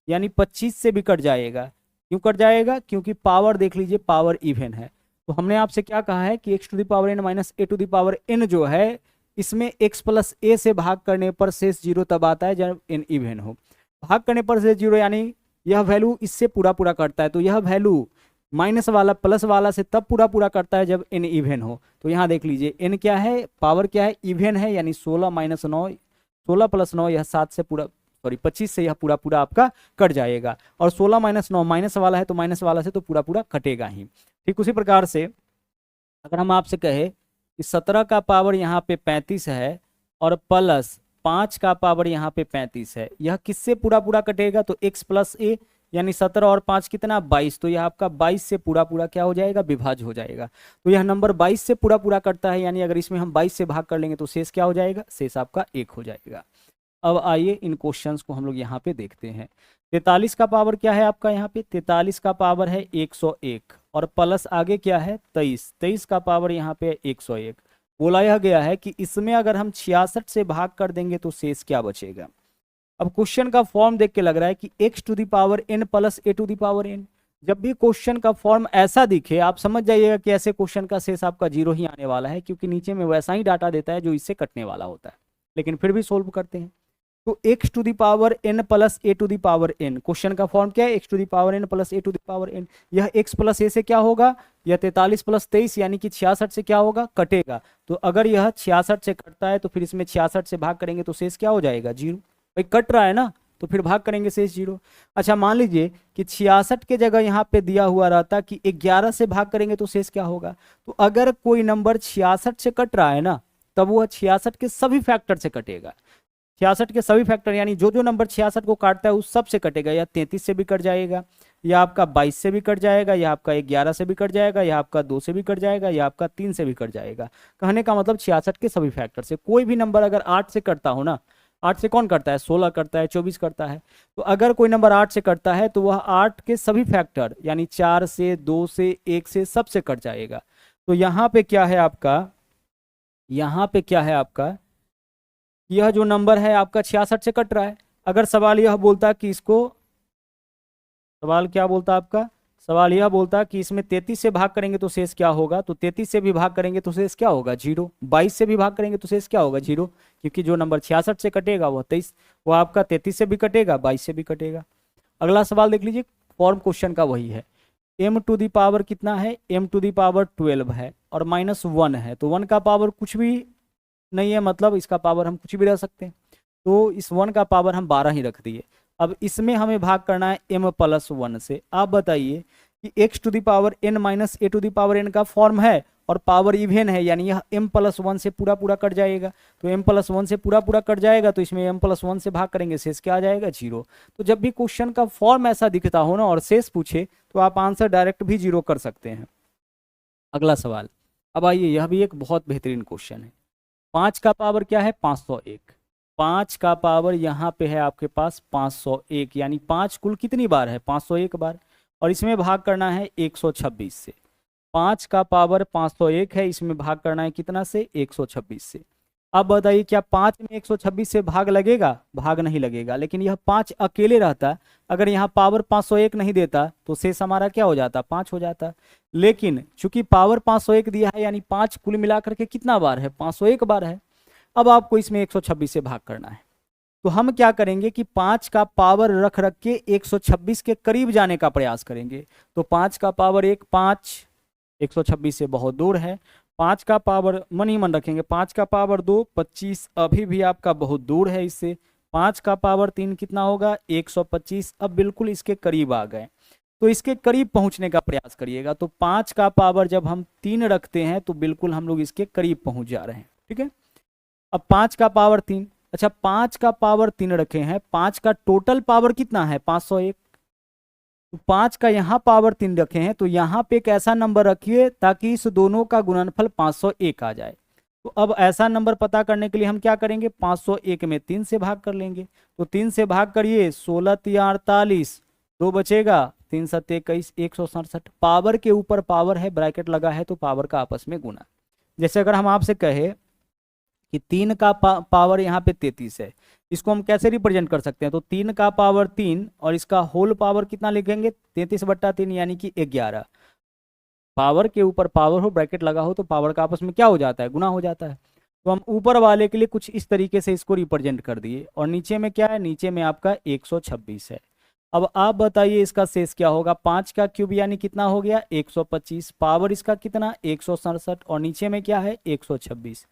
यानी 25 से भी कट जाएगा। क्यों कट जाएगा, क्योंकि पावर देख लीजिए, पावर इवन है। तो हमने आपसे क्या कहा है कि x to the power n minus A to the power n जो है, इसमें x प्लस ए से भाग करने पर शेष 0 तब आता है जब n इवन हो। भाग करने पर शेष 0 यानी यह वैल्यू इससे पूरा पूरा करता है। तो यह वैल्यू माइनस वाला प्लस वाला से तब पूरा पूरा करता है जब n इवन हो। तो यहाँ देख लीजिए n क्या है, पावर क्या है, इवन है, यानी 16 माइनस 9, 16 प्लस 9 यह 7 से पूरा 25 से यह पूरा पूरा आपका कट जाएगा। और 16 माइनस 9 माइनस वाला है तो माइनस वाला से तो पूरा पूरा कटेगा ही। ठीक उसी प्रकार से अगर हम आपसे कहे कि 17 का पावर यहाँ पे 35 है और प्लस 5 का पावर यहाँ पे 35 है, यह किससे पूरा पूरा कटेगा, तो x प्लस ए यानी 17 और 5 कितना 22, तो यह आपका 22 से पूरा पूरा क्या हो जाएगा, विभाज्य हो जाएगा। तो यह नंबर 22 से पूरा पूरा करता है, यानी अगर इसमें हम 22 से भाग कर लेंगे तो शेष क्या हो जाएगा, शेष आपका 1 हो जाएगा। अब आइए इन क्वेश्चंस को हम लोग यहाँ पे देखते हैं। 43 का पावर क्या है आपका, यहाँ पे 43 का पावर है 101 और प्लस आगे क्या है 23, 23 का पावर यहाँ पे 101। बोला यह गया है कि इसमें अगर हम 66 से भाग कर देंगे तो शेष क्या बचेगा। अब क्वेश्चन का फॉर्म देख के लग रहा है कि x to the power n plus a to the power n। जब भी क्वेश्चन का फॉर्म ऐसा दिखे आप समझ जाइएगा कि ऐसे क्वेश्चन का शेष आपका 0 ही आने वाला है, क्योंकि नीचे में वैसा ही डाटा देता है जो इससे कटने वाला होता है। लेकिन फिर भी सोल्व करते हैं। तो x to the power n plus a to the power n, question का फॉर्म क्या है, x to the power n plus a to the power n। यह x प्लस ए से क्या होगा, यह 43 प्लस 23 यानी कि 66 से क्या होगा, कटेगा। तो अगर यह 66 से कटता है तो फिर इसमें 66 से भाग करेंगे तो शेष क्या हो जाएगा, 0। भाई कट रहा है ना, तो फिर भाग करेंगे शेष 0। अच्छा मान लीजिए कि 66 के जगह यहाँ पे दिया हुआ रहता कि 11 से भाग करेंगे तो शेष क्या होगा। तो अगर कोई नंबर 66 से कट रहा है ना, तब वह 66 के सभी फैक्टर से कटेगा। 66 के सभी फैक्टर यानी जो जो नंबर 66 को काटता है उस सब से कटेगा। या 33 से भी कट जाएगा, या आपका 22 से भी कट जाएगा, या आपका 11 से भी कट जाएगा, या आपका 2 से भी कट जाएगा, या आपका 3 से भी कट जाएगा। कहने का मतलब 66 के सभी फैक्टर से। कोई भी नंबर अगर 8 से कटता हो ना, 8 से कौन करता है, 16 करता है, 24 करता है। तो अगर कोई नंबर 8 से कटता है तो वह 8 के सभी फैक्टर यानी 4 से, 2 से, 1 से, सबसे कट जाएगा। तो यहाँ पे क्या है आपका, यहाँ पे क्या है आपका, यह जो नंबर है आपका 66 से कट रहा है। अगर सवाल यह बोलता कि इसको, सवाल क्या बोलता आपका, सवाल यह बोलता कि इसमें 33 से भाग करेंगे तो शेष क्या होगा, तो 33 से भी भाग करेंगे तो शेष क्या होगा, 0। 22 से भी भाग करेंगे तो शेष क्या होगा, 0, क्योंकि जो नंबर 66 से कटेगा वह 23, वह आपका 33 से भी कटेगा, 22 से भी कटेगा। अगला सवाल देख लीजिए, फॉर्म क्वेश्चन का वही है। m टू दी पावर कितना है, m टू दी पावर 12 है और -1 है, तो 1 का पावर कुछ भी नहीं है, मतलब इसका पावर हम कुछ भी रख सकते हैं। तो इस 1 का पावर हम 12 ही रख दिए। अब इसमें हमें भाग करना है m+1 से। आप बताइए कि x to the power n minus a to the power n का फॉर्म है और पावर इवन है, यानी यह m+1 से पूरा पूरा कट जाएगा। तो m+1 से पूरा पूरा कट जाएगा तो इसमें m+1 से भाग करेंगे, शेष क्या आ जाएगा, 0। तो जब भी क्वेश्चन का फॉर्म ऐसा दिखता हो ना और शेष पूछे तो आप आंसर डायरेक्ट भी 0 कर सकते हैं। अगला सवाल, अब आइए, यह भी एक बहुत बेहतरीन क्वेश्चन है। 5 का पावर क्या है, 501। 5 का पावर यहाँ पे है आपके पास 501, यानी 5 कुल कितनी बार है, 501 बार, और इसमें भाग करना है 126 से। 5 का पावर 501 है, इसमें भाग करना है कितना से, 126 से। अब बताइए क्या 5 में 126 से भाग लगेगा, भाग नहीं लगेगा, लेकिन यह 5 अकेले रहता, अगर यहाँ पावर 501 नहीं देता तो शेष हमारा क्या हो जाता, 5 हो जाता। लेकिन चूंकि पावर 501 दिया है यानी 5 कुल मिलाकर के कितना बार है, 501 बार है। अब आपको इसमें 126 से भाग करना है, तो हम क्या करेंगे कि 5 का पावर रख रख के 126 के करीब जाने का प्रयास करेंगे। तो 5 का पावर 1 5, 126 से बहुत दूर है। 5 का पावर मन ही मन रखेंगे, 5 का पावर 2 25, अभी भी आपका बहुत दूर है इससे। 5 का पावर 3 कितना होगा, 125, अब बिल्कुल इसके करीब आ गए। तो इसके करीब पहुंचने का प्रयास करिएगा। तो 5 का पावर जब हम 3 रखते हैं तो बिल्कुल हम लोग इसके करीब पहुंच जा रहे हैं, ठीक है। अब 5 का पावर 3, अच्छा 5 का पावर 3 रखे हैं, 5 का टोटल पावर कितना है, 501। तो 5 का यहाँ पावर 3 रखे हैं, तो यहाँ पे एक ऐसा नंबर रखिए ताकि इस दोनों का गुणनफल 501 आ जाए। तो अब ऐसा नंबर पता करने के लिए हम क्या करेंगे, 501 में 3 से भाग कर लेंगे। तो 3 से भाग करिए, 16 तिया 48, 2 बचेगा, 3 7 21, 167। पावर के ऊपर पावर है, ब्रैकेट लगा है, तो पावर का आपस में गुना। जैसे अगर हम आपसे कहे कि 3 का पावर यहाँ पे 33 है, इसको हम कैसे रिप्रेजेंट कर सकते हैं, तो 3 का पावर 3 और इसका होल पावर कितना लिखेंगे, 33/3 यानी कि 11। पावर के ऊपर पावर हो, ब्रैकेट लगा हो, तो पावर का आपस में क्या हो जाता है, गुना हो जाता है। तो हम ऊपर वाले के लिए कुछ इस तरीके से इसको रिप्रेजेंट कर दिए, और नीचे में क्या है, नीचे में आपका 126 है। अब आप बताइए इसका शेष क्या होगा, 5 का क्यूब यानी कितना हो गया, 125, पावर इसका कितना 167, और नीचे में क्या है 126।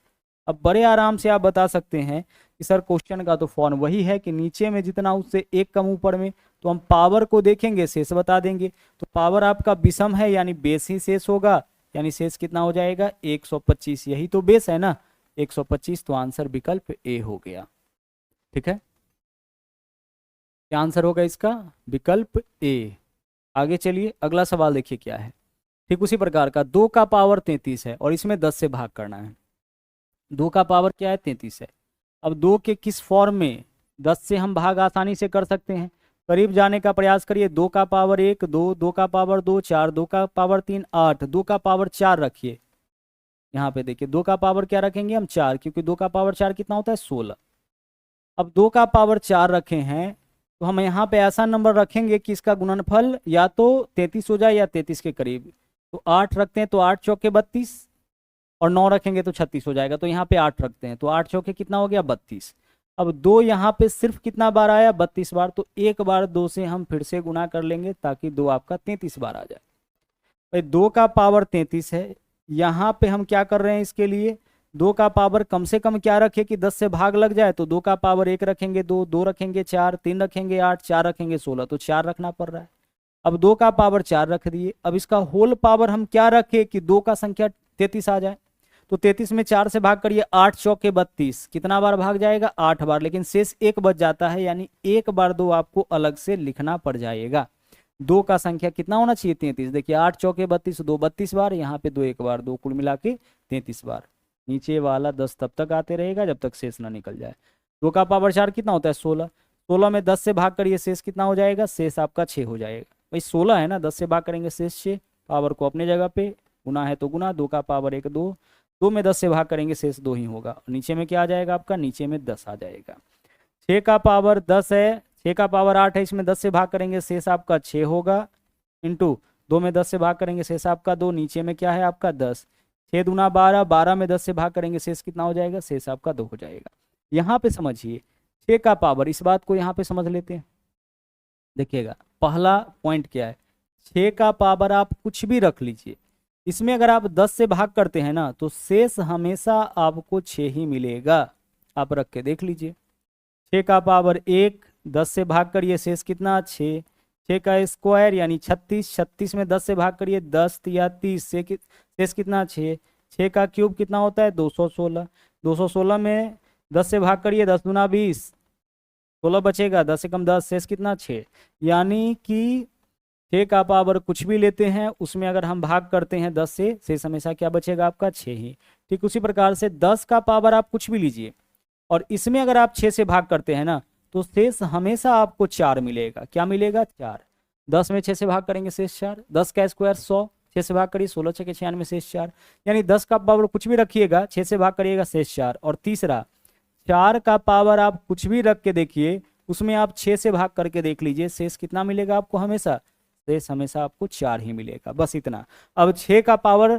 अब बड़े आराम से आप बता सकते हैं कि सर क्वेश्चन का तो फॉर्म वही है कि नीचे में जितना उससे एक कम ऊपर में, तो हम पावर को देखेंगे शेष बता देंगे। तो पावर आपका विषम है यानी बेस ही शेष होगा, यानी शेष कितना हो जाएगा 125, यही तो बेस है ना 125। तो आंसर विकल्प ए हो गया, ठीक है। क्या आंसर होगा इसका, विकल्प ए। आगे चलिए, अगला सवाल देखिए क्या है। ठीक उसी प्रकार का 2 का पावर 33 है और इसमें 10 से भाग करना है। 2 का पावर क्या है 33 है। अब 2 के किस फॉर्म में, 10 से हम भाग आसानी से कर सकते हैं, करीब जाने का प्रयास करिए। 2 का पावर 1 2, 2 का पावर 2 4, 2 का पावर 3 8, 2 का पावर 4 रखिए। यहाँ पे देखिए 2 का पावर क्या रखेंगे हम 4, क्योंकि 2 का पावर 4 कितना होता है 16। अब 2 का पावर 4 रखे हैं, तो हम यहाँ पे ऐसा नंबर रखेंगे कि इसका गुणनफल या तो 33 हो जाए या 33 के करीब। तो 8 रखते हैं, तो 8 चौके 32, और 9 रखेंगे तो 36 हो जाएगा। तो यहाँ पे 8 रखते हैं, तो 8 चौके कितना हो गया 32। अब 2 यहाँ पे सिर्फ कितना बार आया 32 बार, तो एक बार 2 से हम फिर से गुना कर लेंगे ताकि 2 आपका 33 बार आ जाए। भाई 2 का पावर 33 है, यहाँ पे हम क्या कर रहे हैं, इसके लिए 2 का पावर कम से कम क्या रखे कि 10 से भाग लग जाए। तो 2 का पावर 1 रखेंगे 2, 2 रखेंगे 4, 3 रखेंगे 8, 4 रखेंगे 16, तो 4 रखना पड़ रहा है। अब 2 का पावर 4 रख दिए। अब इसका होल पावर हम क्या रखे कि 2 का संख्या 33 आ जाए। तो 33 में 4 से भाग करिए, 8 चौके 32, कितना बार भाग जाएगा? 8 बार, लेकिन शेष 1 बच जाता है, यानी 1 बार 2 आपको अलग से लिखना पड़ जाएगा। 2 का संख्या कितना होना चाहिए? 33। देखिए 8 चौके 32, 2 32 बार, यहाँ पे 2 1 बार, 2 कुल मिला के 33 बार। नीचे वाला 10 तब तक आते रहेगा जब तक शेष ना निकल जाए। 2 का पावर 4 कितना होता है? 16। 16 में 10 से भाग करिए, शेष कितना हो जाएगा? शेष आपका 6 हो जाएगा। भाई 16 है ना, 10 से भाग करेंगे शेष 6, पावर को अपने जगह पे, गुना है तो गुना, 2 का पावर 1 2, 2 में 10 से भाग करेंगे शेष 2 ही होगा। नीचे में क्या आ जाएगा आपका? नीचे में 10 आ जाएगा। 6 का पावर 10 है, 6 का पावर 8 है, इसमें 10 से भाग करेंगे शेष आपका 6 होगा, इंटू 2 में 10 से भाग करेंगे शेष आपका 2, नीचे में क्या है आपका? 10। 6 दूना 12, 12 में 10 से भाग करेंगे शेष कितना हो जाएगा? शेष आपका 2 हो जाएगा। यहाँ पे समझिए 6 का पावर, इस बात को यहाँ पे समझ लेते हैं। देखिएगा पहला पॉइंट क्या है, 6 का पावर आप कुछ भी रख लीजिए, इसमें अगर आप 10 से भाग करते हैं ना तो शेष हमेशा आपको 6 ही मिलेगा। आप रख के देख लीजिए। 6 का पावर 1, 10 से भाग करिए शेष कितना? 6। 6 का स्क्वायर यानी 36, 36 में 10 से भाग करिए 10 या 30 से शेष कितना? 6। 6 का क्यूब कितना होता है? 216। 216 में 10 से भाग करिए, 10 दूना 20, 16 बचेगा, 10 से कम 10, शेष कितना? 6। यानी कि 6 का पावर कुछ भी लेते हैं उसमें अगर हम भाग करते हैं 10 से, शेष हमेशा क्या बचेगा आपका? 6 ही। ठीक उसी प्रकार से 10 का पावर आप कुछ भी लीजिए और इसमें अगर आप 6 से भाग करते हैं ना तो शेष हमेशा आपको 4 मिलेगा। क्या मिलेगा? 4। 10 में 6 से भाग करेंगे शेष 4, 10 का स्क्वायर 100, 6 से भाग करिए 16 6 96 शेष 4, यानी 10 का पावर कुछ भी रखिएगा, 6 से भाग करिएगा शेष 4। और तीसरा 4 का पावर आप कुछ भी रख के देखिए, उसमें आप 6 से भाग करके देख लीजिए, शेष कितना मिलेगा आपको? हमेशा शेष हमेशा आपको 4 ही मिलेगा, बस इतना। अब 6 का पावर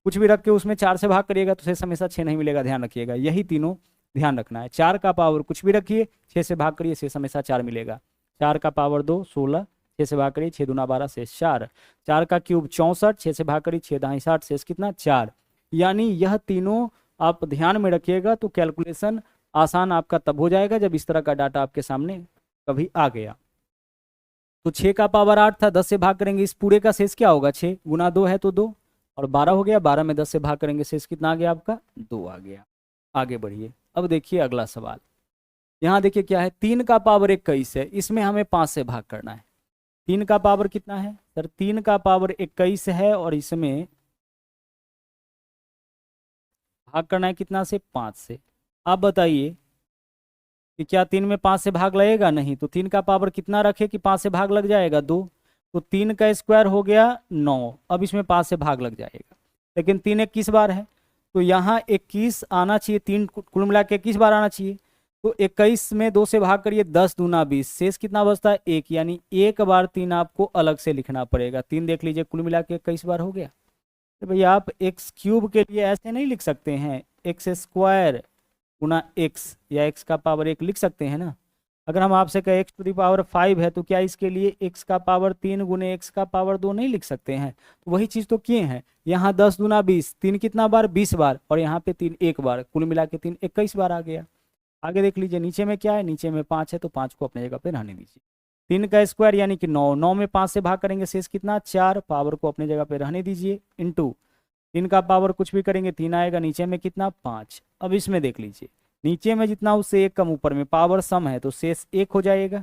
कुछ भी रख के उसमें 4 से भाग करिएगा तो शेष हमेशा 6 नहीं मिलेगा, ध्यान रखिएगा। यही तीनों ध्यान रखना है। 4 का पावर कुछ भी रखिए, 6 से भाग करिए, शेष हमेशा 4 मिलेगा। 4 का पावर 2 16, 6 से भाग करिए, 6 दूना 12 शेष 4। 4 का क्यूब 64, 6 से भाग करिए, 6 दाएं 60 शेष कितना? 4। यानी यह तीनों आप ध्यान में रखिएगा तो कैलकुलेशन आसान आपका तब हो जाएगा जब इस तरह का डाटा आपके सामने कभी आ गया। तो 6 का पावर 8 था, 10 से भाग करेंगे, इस पूरे का शेष क्या होगा? 6 गुना 2 है तो 2, और 12 हो गया, 12 में 10 से भाग करेंगे शेष कितना आ गया आपका? 2 आ गया। आगे बढ़िए। अब देखिए अगला सवाल, यहाँ देखिए क्या है, 3 का पावर 21 है, इसमें हमें 5 से भाग करना है। 3 का पावर कितना है सर? 3 का पावर 21 है और इसमें भाग करना है कितना से? 5 से। आप बताइए कि क्या 3 में 5 से भाग लगेगा? नहीं। तो 3 का पावर कितना रखे कि 5 से भाग लग जाएगा? 2। तो 3 का स्क्वायर हो गया 9, अब इसमें 5 से भाग लग जाएगा, लेकिन 3 21 बार है तो यहाँ 21 आना चाहिए, 3 कुल मिला के 21 बार आना चाहिए। तो 21 में 2 से भाग करिए, 10 दूना 20, शेष कितना बचता है? 1, यानी एक बार 3 आपको अलग से लिखना पड़ेगा। 3 देख लीजिए कुल मिला के 21 बार हो गया। तो भैया आप एक्स क्यूब के लिए ऐसे नहीं लिख सकते हैं, एक्स स्क्वायर गुना एक्स, या एक्स का पावर 1 लिख सकते हैं ना। अगर हम आपसे कहें एक्स टू दी पावर 5 है तो क्या इसके लिए एक्स का पावर 3 गुने एक्स का पावर 2 नहीं लिख सकते हैं? तो वही चीज़ तो किए हैं। यहाँ 10 दूना 20, 3 कितना बार? 20 बार, और यहाँ पे 3 1 बार, कुल मिला के 3 21 बार आ गया। आगे देख लीजिए नीचे में क्या है, नीचे में 5 है तो 5 को अपने जगह पे रहने दीजिए। 3 का स्क्वायर यानी कि 9, 9 में 5 से भाग करेंगे शेष कितना? 4, पावर को अपने जगह पे रहने दीजिए, इंटू 3 का पावर कुछ भी करेंगे 3 आएगा, नीचे में कितना? 5। अब इसमें देख लीजिए नीचे में जितना उससे 1 कम, ऊपर में पावर सम है तो शेष 1 हो जाएगा।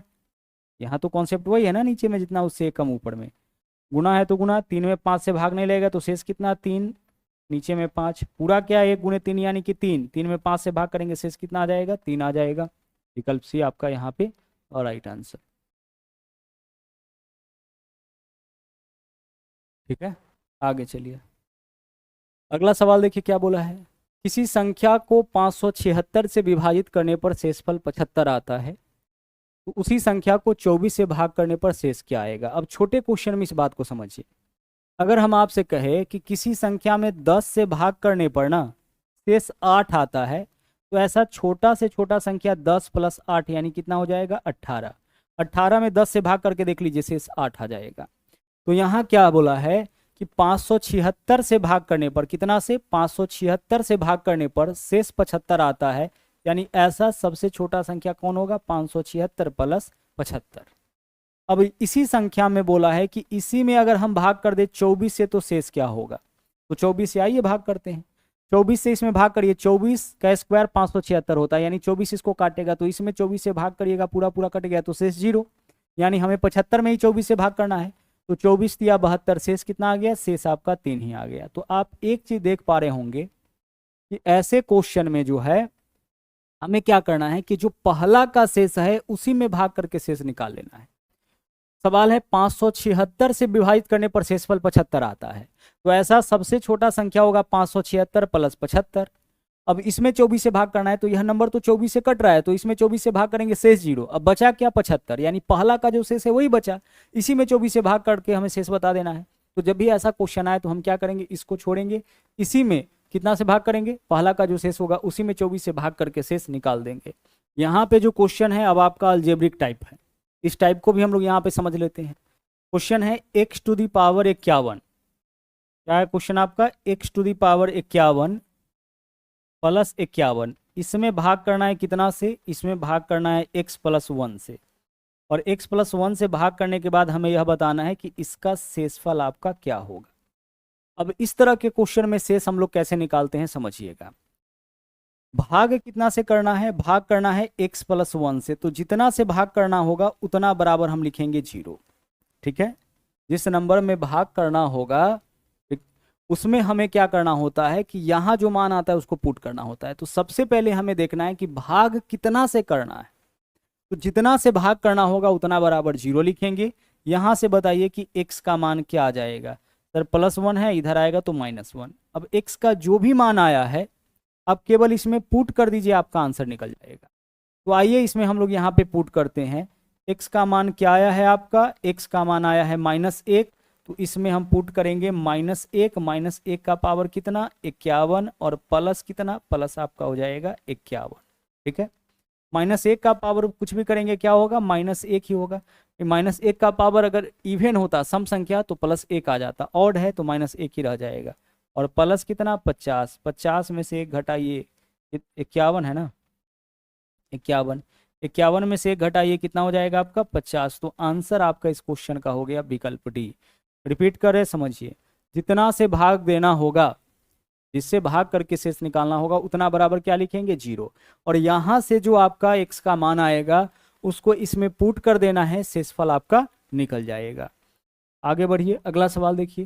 यहाँ तो कॉन्सेप्ट वही है ना, नीचे में जितना उससे 1 कम, ऊपर में गुना है तो गुना, 3 में 5 से भाग नहीं लगेगा तो शेष कितना? 3, नीचे में 5, पूरा क्या है 1 गुने 3 यानी कि 3, 3 में 5 से भाग करेंगे शेष कितना आ जाएगा? 3 आ जाएगा। विकल्प सी आपका यहाँ पे और राइट आंसर। ठीक है, आगे चलिए। अगला सवाल देखिए क्या बोला है, किसी संख्या को 576 से विभाजित करने पर शेषफल 75 आता है, तो उसी संख्या को 24 से भाग करने पर शेष क्या आएगा? अब छोटे क्वेश्चन में इस बात को समझिए। अगर हम आपसे कहे कि किसी संख्या में 10 से भाग करने पर ना शेष 8 आता है, तो ऐसा छोटा से छोटा संख्या 10 + 8 यानी कितना हो जाएगा? 18। 18 में 10 से भाग करके देख लीजिए, शेष 8 आ जाएगा। तो यहाँ क्या बोला है कि 576 से भाग करने पर, कितना से? 576 से भाग करने पर शेष 75 आता है, यानी ऐसा सबसे छोटा संख्या कौन होगा? 576 + 75। अब इसी संख्या में बोला है कि इसी में अगर हम भाग कर दे 24 से तो शेष क्या होगा? तो 24 से आइए भाग करते हैं। 24 से इसमें भाग करिए, 24 का स्क्वायर 576 होता है, यानी 24 इसको काटेगा तो इसमें 24 से भाग करिएगा, पूरा पूरा कट गया तो शेष 0, यानी हमें 75 में ही 24 से भाग करना है, तो 24 दिया 72, शेष कितना आ गया, शेष आपका 3 ही आ गया। तो आप एक चीज देख पा रहे होंगे कि ऐसे क्वेश्चन में जो है हमें क्या करना है कि जो पहला का शेष है उसी में भाग करके शेष निकाल लेना है। सवाल है 576 से विभाजित करने पर शेषफल 75 आता है, तो ऐसा सबसे छोटा संख्या होगा 576 प्लस 75। अब इसमें 24 से भाग करना है, तो यह नंबर तो 24 से कट रहा है, तो इसमें 24 से भाग करेंगे, शेष 0। अब बचा क्या, 75, यानी पहला का जो शेष है वही बचा, इसी में 24 से भाग करके हमें शेष बता देना है। तो जब भी ऐसा क्वेश्चन आए तो हम क्या करेंगे, इसको छोड़ेंगे, इसी में कितना से भाग करेंगे, पहला का जो शेष होगा उसी में 24 से भाग करके शेष निकाल देंगे। यहाँ पे जो क्वेश्चन है अब आपका अलजेब्रिक टाइप है, इस टाइप को भी हम लोग यहाँ पे समझ लेते हैं। क्वेश्चन है x टू दी पावर 51, क्या है क्वेश्चन आपका, x to the power 51 plus 51, इसमें भाग करना है कितना से, इसमें भाग करना है x प्लस 1 से, और x प्लस 1 से भाग करने के बाद हमें यह बताना है कि इसका शेषफल आपका क्या होगा। अब इस तरह के क्वेश्चन में शेष हम लोग कैसे निकालते हैं समझिएगा। भाग कितना से करना है, भाग करना है x प्लस 1 से, तो जितना से भाग करना होगा उतना बराबर हम लिखेंगे 0, ठीक है। जिस नंबर में भाग करना होगा उसमें हमें क्या करना होता है कि यहाँ जो मान आता है उसको पुट करना होता है। तो सबसे पहले हमें देखना है कि भाग कितना से करना है, तो जितना से भाग करना होगा उतना बराबर 0 लिखेंगे। यहाँ से बताइए कि x का मान क्या आ जाएगा, सर +1 है, इधर आएगा तो -1। अब x का जो भी मान आया है अब केवल इसमें पुट कर दीजिए, आपका आंसर निकल जाएगा। तो आइए इसमें हम लोग यहाँ पे पुट करते हैं। x का मान क्या आया है आपका, x का मान आया है -1, तो इसमें हम पुट करेंगे -1 का पावर कितना 51, और प्लस कितना, प्लस आपका हो जाएगा 51, ठीक है। -1 का पावर कुछ भी करेंगे क्या होगा, -1 ही होगा। -1 का पावर अगर इवन होता सम संख्या तो +1 आ जाता, ऑड है तो -1 ही रह जाएगा, और प्लस कितना 50, 50 में से 1 घटाइए 51 है ना, 51 में से 1 घटाइए कितना हो जाएगा आपका 50। तो आंसर आपका इस क्वेश्चन का हो गया विकल्प डी। रिपीट करें, समझिए, जितना से भाग देना होगा, जिससे भाग करके शेष निकालना होगा उतना बराबर क्या लिखेंगे 0, और यहाँ से जो आपका x का मान आएगा उसको इसमें पुट कर देना है, शेषफल आपका निकल जाएगा। आगे बढ़िए, अगला सवाल देखिए,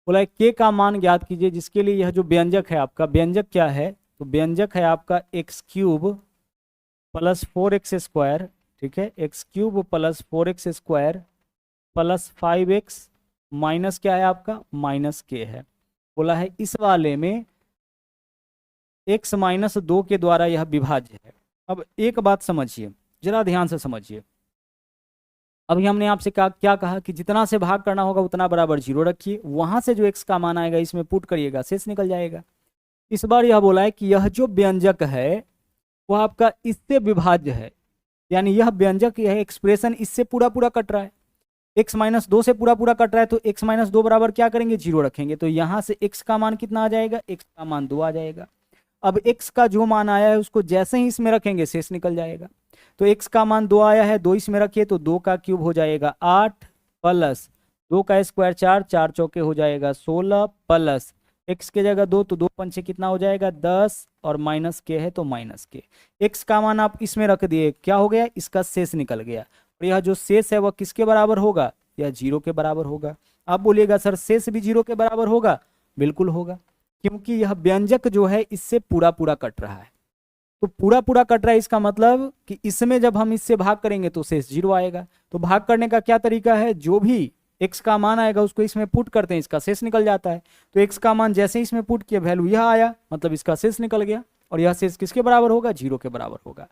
बोला है k का मान ज्ञात कीजिए, जिसके लिए यह जो व्यंजक है आपका, व्यंजक क्या है, तो व्यंजक है आपका x³ प्लस 4x², ठीक है, x³ plus 4x² plus 5x minus क्या है आपका -k है। बोला है इस वाले में x -2 के द्वारा यह विभाज्य है। अब एक बात समझिए, जरा ध्यान से समझिए, अभी हमने आपसे क्या कहा कि जितना से भाग करना होगा उतना बराबर 0 रखिए, वहां से जो x का मान आएगा इसमें पुट करिएगा, शेष निकल जाएगा। इस बार यह बोला है कि यह जो व्यंजक है वह आपका इससे विभाज्य है, यानी यह व्यंजक, यह एक्सप्रेशन इससे पूरा पूरा कट रहा है, x -2 से पूरा पूरा कट रहा है, तो x -2 बराबर क्या करेंगे 0 रखेंगे, तो यहाँ से x का मान कितना आ जाएगा, x का मान 2 आ जाएगा। अब x का जो मान आया है उसको जैसे ही इसमें रखेंगे शेष निकल जाएगा। तो x का मान 2 आया है, 2 इसमें रखिए तो 2 का क्यूब हो जाएगा 8 प्लस 2 का स्क्वायर 4, 4 चौके हो जाएगा 16 प्लस x के जगह 2 तो 2 पंचे कितना हो जाएगा 10, और -k है तो -k। x का मान आप इसमें रख दिए, क्या हो गया, इसका शेष निकल गया, और यह जो शेष है वह किसके बराबर होगा, यह 0 के बराबर होगा। आप बोलिएगा सर शेष भी 0 के बराबर होगा, बिल्कुल होगा, क्योंकि यह व्यंजक जो है इससे पूरा पूरा कट रहा है। तो पूरा पूरा कट रहा है, इसका मतलब कि इसमें जब हम इससे भाग करेंगे तो शेष 0 आएगा। तो भाग करने का क्या तरीका है, जो भी x का मान आएगा उसको इसमें पुट करते हैं, इसका शेष निकल जाता है। तो x का मान जैसे ही इसमें पुट किया वैल्यू यह आया, मतलब इसका शेष निकल गया, और यह शेष किसके बराबर होगा, 0 के बराबर होगा।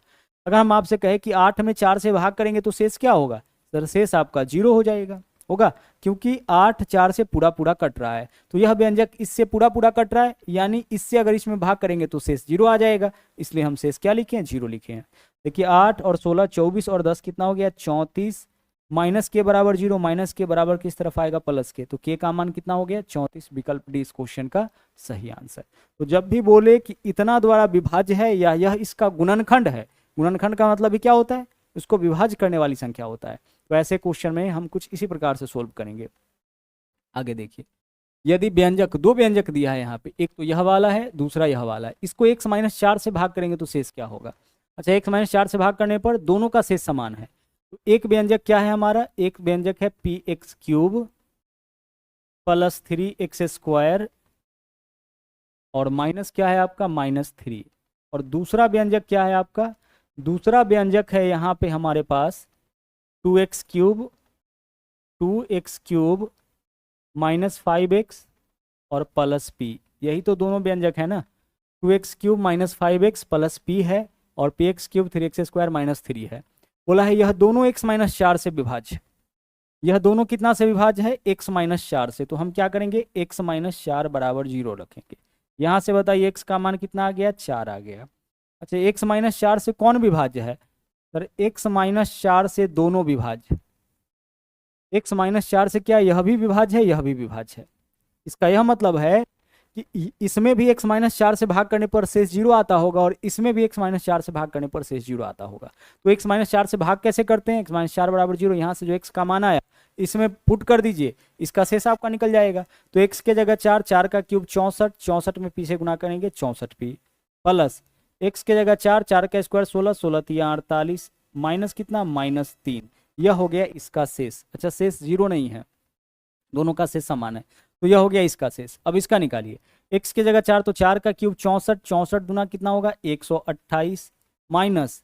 अगर हम आपसे कहे कि 8 में 4 से भाग करेंगे तो शेष क्या होगा, सर शेष आपका 0 हो जाएगा, होगा, क्योंकि 8 4 से पूरा पूरा कट रहा है। तो यह व्यंजक इससे पूरा पूरा कट रहा है, यानी इससे अगर इसमें भाग करेंगे तो शेष 0 आ जाएगा, इसलिए हम शेष क्या लिखे हैं, 0 लिखे हैं। देखिए 8 और 16 24 और 10 कितना हो गया 34, -k बराबर 0, -k बराबर किस तरफ आएगा +k, तो k का मान कितना हो गया 34, विकल्प डी इस क्वेश्चन का सही आंसर। तो जब भी बोले कि इतना द्वारा विभाज्य है या यह इसका गुणनखंड है, गुणनखंड का मतलब भी क्या होता है, उसको विभाज्य करने वाली संख्या होता है। तो ऐसे क्वेश्चन में हम कुछ इसी प्रकार से सोल्व करेंगे। आगे देखिए, यदि व्यंजक, दो व्यंजक दिया है यहाँ पे, एक तो यह वाला है, दूसरा यह वाला है, इसको x माइनस 4 से भाग करेंगे तो शेष क्या होगा? अच्छा, x माइनस 4 से भाग करने पर दोनों का शेष समान है, तो एक व्यंजक क्या है हमारा? एक व्यंजक है P x cube plus 3x² और माइनस क्या है आपका? -3। और दूसरा व्यंजक क्या है आपका? दूसरा व्यंजक है यहाँ पे हमारे पास 2x³ -5x और प्लस p। यही तो दोनों व्यंजक है ना, 2x³ -5x प्लस p है और px³ 3x² -3 है। बोला है यह दोनों x माइनस 4 से विभाज्य, यह दोनों कितना से विभाज्य है? x माइनस 4 से। तो हम क्या करेंगे? x माइनस 4 बराबर 0 रखेंगे। यहाँ से बताइए x का मान कितना आ गया? 4 आ गया। अच्छा, x माइनस 4 से कौन विभाज्य है? सर x माइनस 4 से दोनों विभाज्य। x माइनस 4 से क्या यह भी विभाज्य है, यह भी विभाज्य है। इसका यह मतलब है कि इसमें भी x माइनस 4 से भाग करने पर शेष 0 आता होगा और इसमें भी x माइनस 4 से भाग करने पर शेष 0 आता होगा। तो x माइनस 4 से भाग कैसे करते हैं? x माइनस 4 बराबर 0, यहाँ से जो x का मान आया इसमें पुट कर दीजिए, इसका शेष आपका निकल जाएगा। तो x के जगह 4, 4 का क्यूब 64, 64 में p से गुना करेंगे 64p प्लस x के जगह 4, 4 का स्क्वायर 16, 16 तिया 48 माइनस कितना? -3। यह हो गया इसका शेष। अच्छा, शेष 0 नहीं है, दोनों का शेष समान है, तो यह हो गया इसका शेष। अब इसका निकालिए, x के जगह 4 तो 4 का क्यूब 64, 64 दुना कितना होगा? 128 माइनस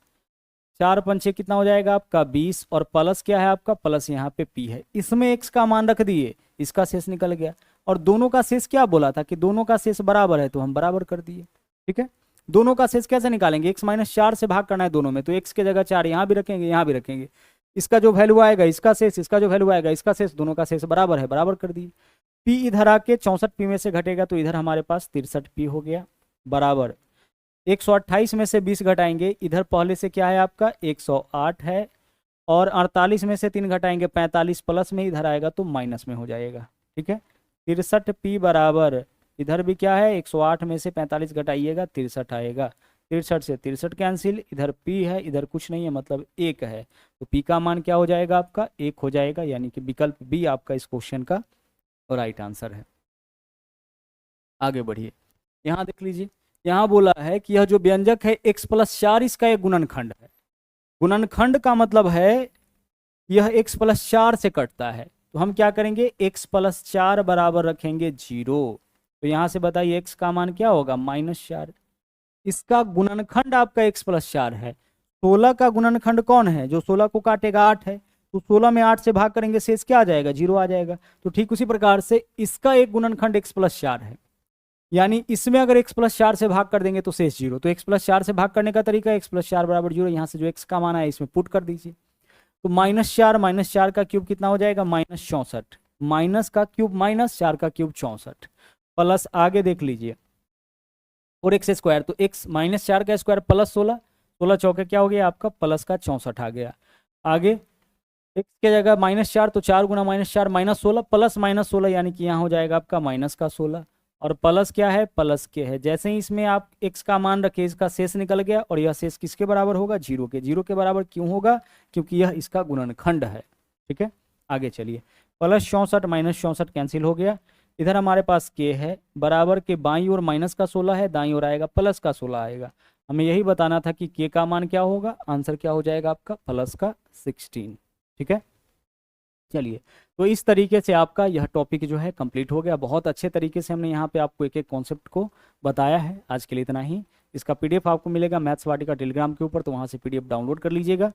4 पंचे कितना हो जाएगा आपका? 20 और प्लस क्या है आपका? प्लस यहाँ पे p है, इसमें x का मान रख दिए, इसका शेष निकल गया। और दोनों का शेष क्या बोला था कि दोनों का शेष बराबर है, तो हम बराबर कर दिए। ठीक है, दोनों का शेष कैसे निकालेंगे? x माइनस 4 से भाग करना है दोनों में, तो x के जगह 4 यहाँ भी रखेंगे, यहाँ भी रखेंगे, इसका जो वैल्यू आएगा इसका शेष, इसका जो वैल्यू आएगा इसका शेष, दोनों का शेष बराबर है, बराबर कर दिए। p इधर आके 64p में से घटेगा तो इधर हमारे पास 63p हो गया बराबर 128 में से 20 घटाएंगे, इधर पहले से क्या है आपका? 108 है और 48 में से 3 घटाएंगे 45 प्लस में इधर आएगा तो माइनस में हो जाएगा। ठीक है, 63p बराबर इधर भी क्या है? 108 में से 45 घटाइएगा 63 आएगा, 63 से 63 कैंसिल, इधर p है इधर कुछ नहीं है मतलब 1 है, तो p का मान क्या हो जाएगा आपका? 1 हो जाएगा, यानी कि विकल्प बी आपका इस क्वेश्चन का राइट आंसर है। आगे बढ़िए, यहाँ देख लीजिए, यहाँ बोला है कि यह जो व्यंजक है x प्लस 4 इसका एक गुणनखंड है। गुणनखंड का मतलब है यह x प्लस 4 से कटता है, तो हम क्या करेंगे? x प्लस 4 बराबर रखेंगे 0। तो यहाँ से बताइए x का मान क्या होगा? -4। इसका गुणनखंड आपका x प्लस 4 है। 16 का गुणनखंड कौन है? जो 16 को काटेगा 8 है, तो 16 में 8 से भाग करेंगे शेष क्या आ जाएगा? 0 आ जाएगा। तो ठीक उसी प्रकार से इसका एक गुणनखंड x प्लस 4 है, यानी इसमें अगर x प्लस 4 से भाग कर देंगे तो शेष 0। तो x प्लस 4 से भाग करने का तरीका x प्लस 4 बराबर 0, यहाँ से जो x का मान है इसमें पुट कर दीजिए। तो -4 का क्यूब कितना हो जाएगा? -64, माइनस का क्यूब -4 का क्यूब 64 प्लस आगे देख लीजिए और x², तो x -4 का स्क्वायर प्लस 16, 16 चौके क्या हो गया आपका? प्लस का 64 आ गया। आगे x के जगह -4 तो 4 गुना -4 -16 प्लस -16, यानी कि यहाँ हो जाएगा आपका माइनस का 16 और प्लस क्या है? प्लस के है। जैसे ही इसमें आप x का मान रखे इसका शेष निकल गया और यह शेष किसके बराबर होगा? 0 के। 0 के बराबर क्यों होगा? क्योंकि यह इसका गुणनखंड है। ठीक है, आगे चलिए, प्लस 64 माइनस 64 कैंसिल हो गया, इधर हमारे पास k है, बराबर के बाईं ओर माइनस का 16 है, दाईं ओर आएगा प्लस का 16 आएगा। हमें यही बताना था कि k का मान क्या होगा, आंसर क्या हो जाएगा आपका? प्लस का 16। ठीक है, चलिए, तो इस तरीके से आपका यह टॉपिक जो है कंप्लीट हो गया। बहुत अच्छे तरीके से हमने यहाँ पे आपको एक एक कॉन्सेप्ट को बताया है। आज के लिए इतना ही। इसका PDF आपको मिलेगा मैथ्स वाटिका टेलीग्राम के ऊपर, तो वहाँ से PDF डाउनलोड कर लीजिएगा।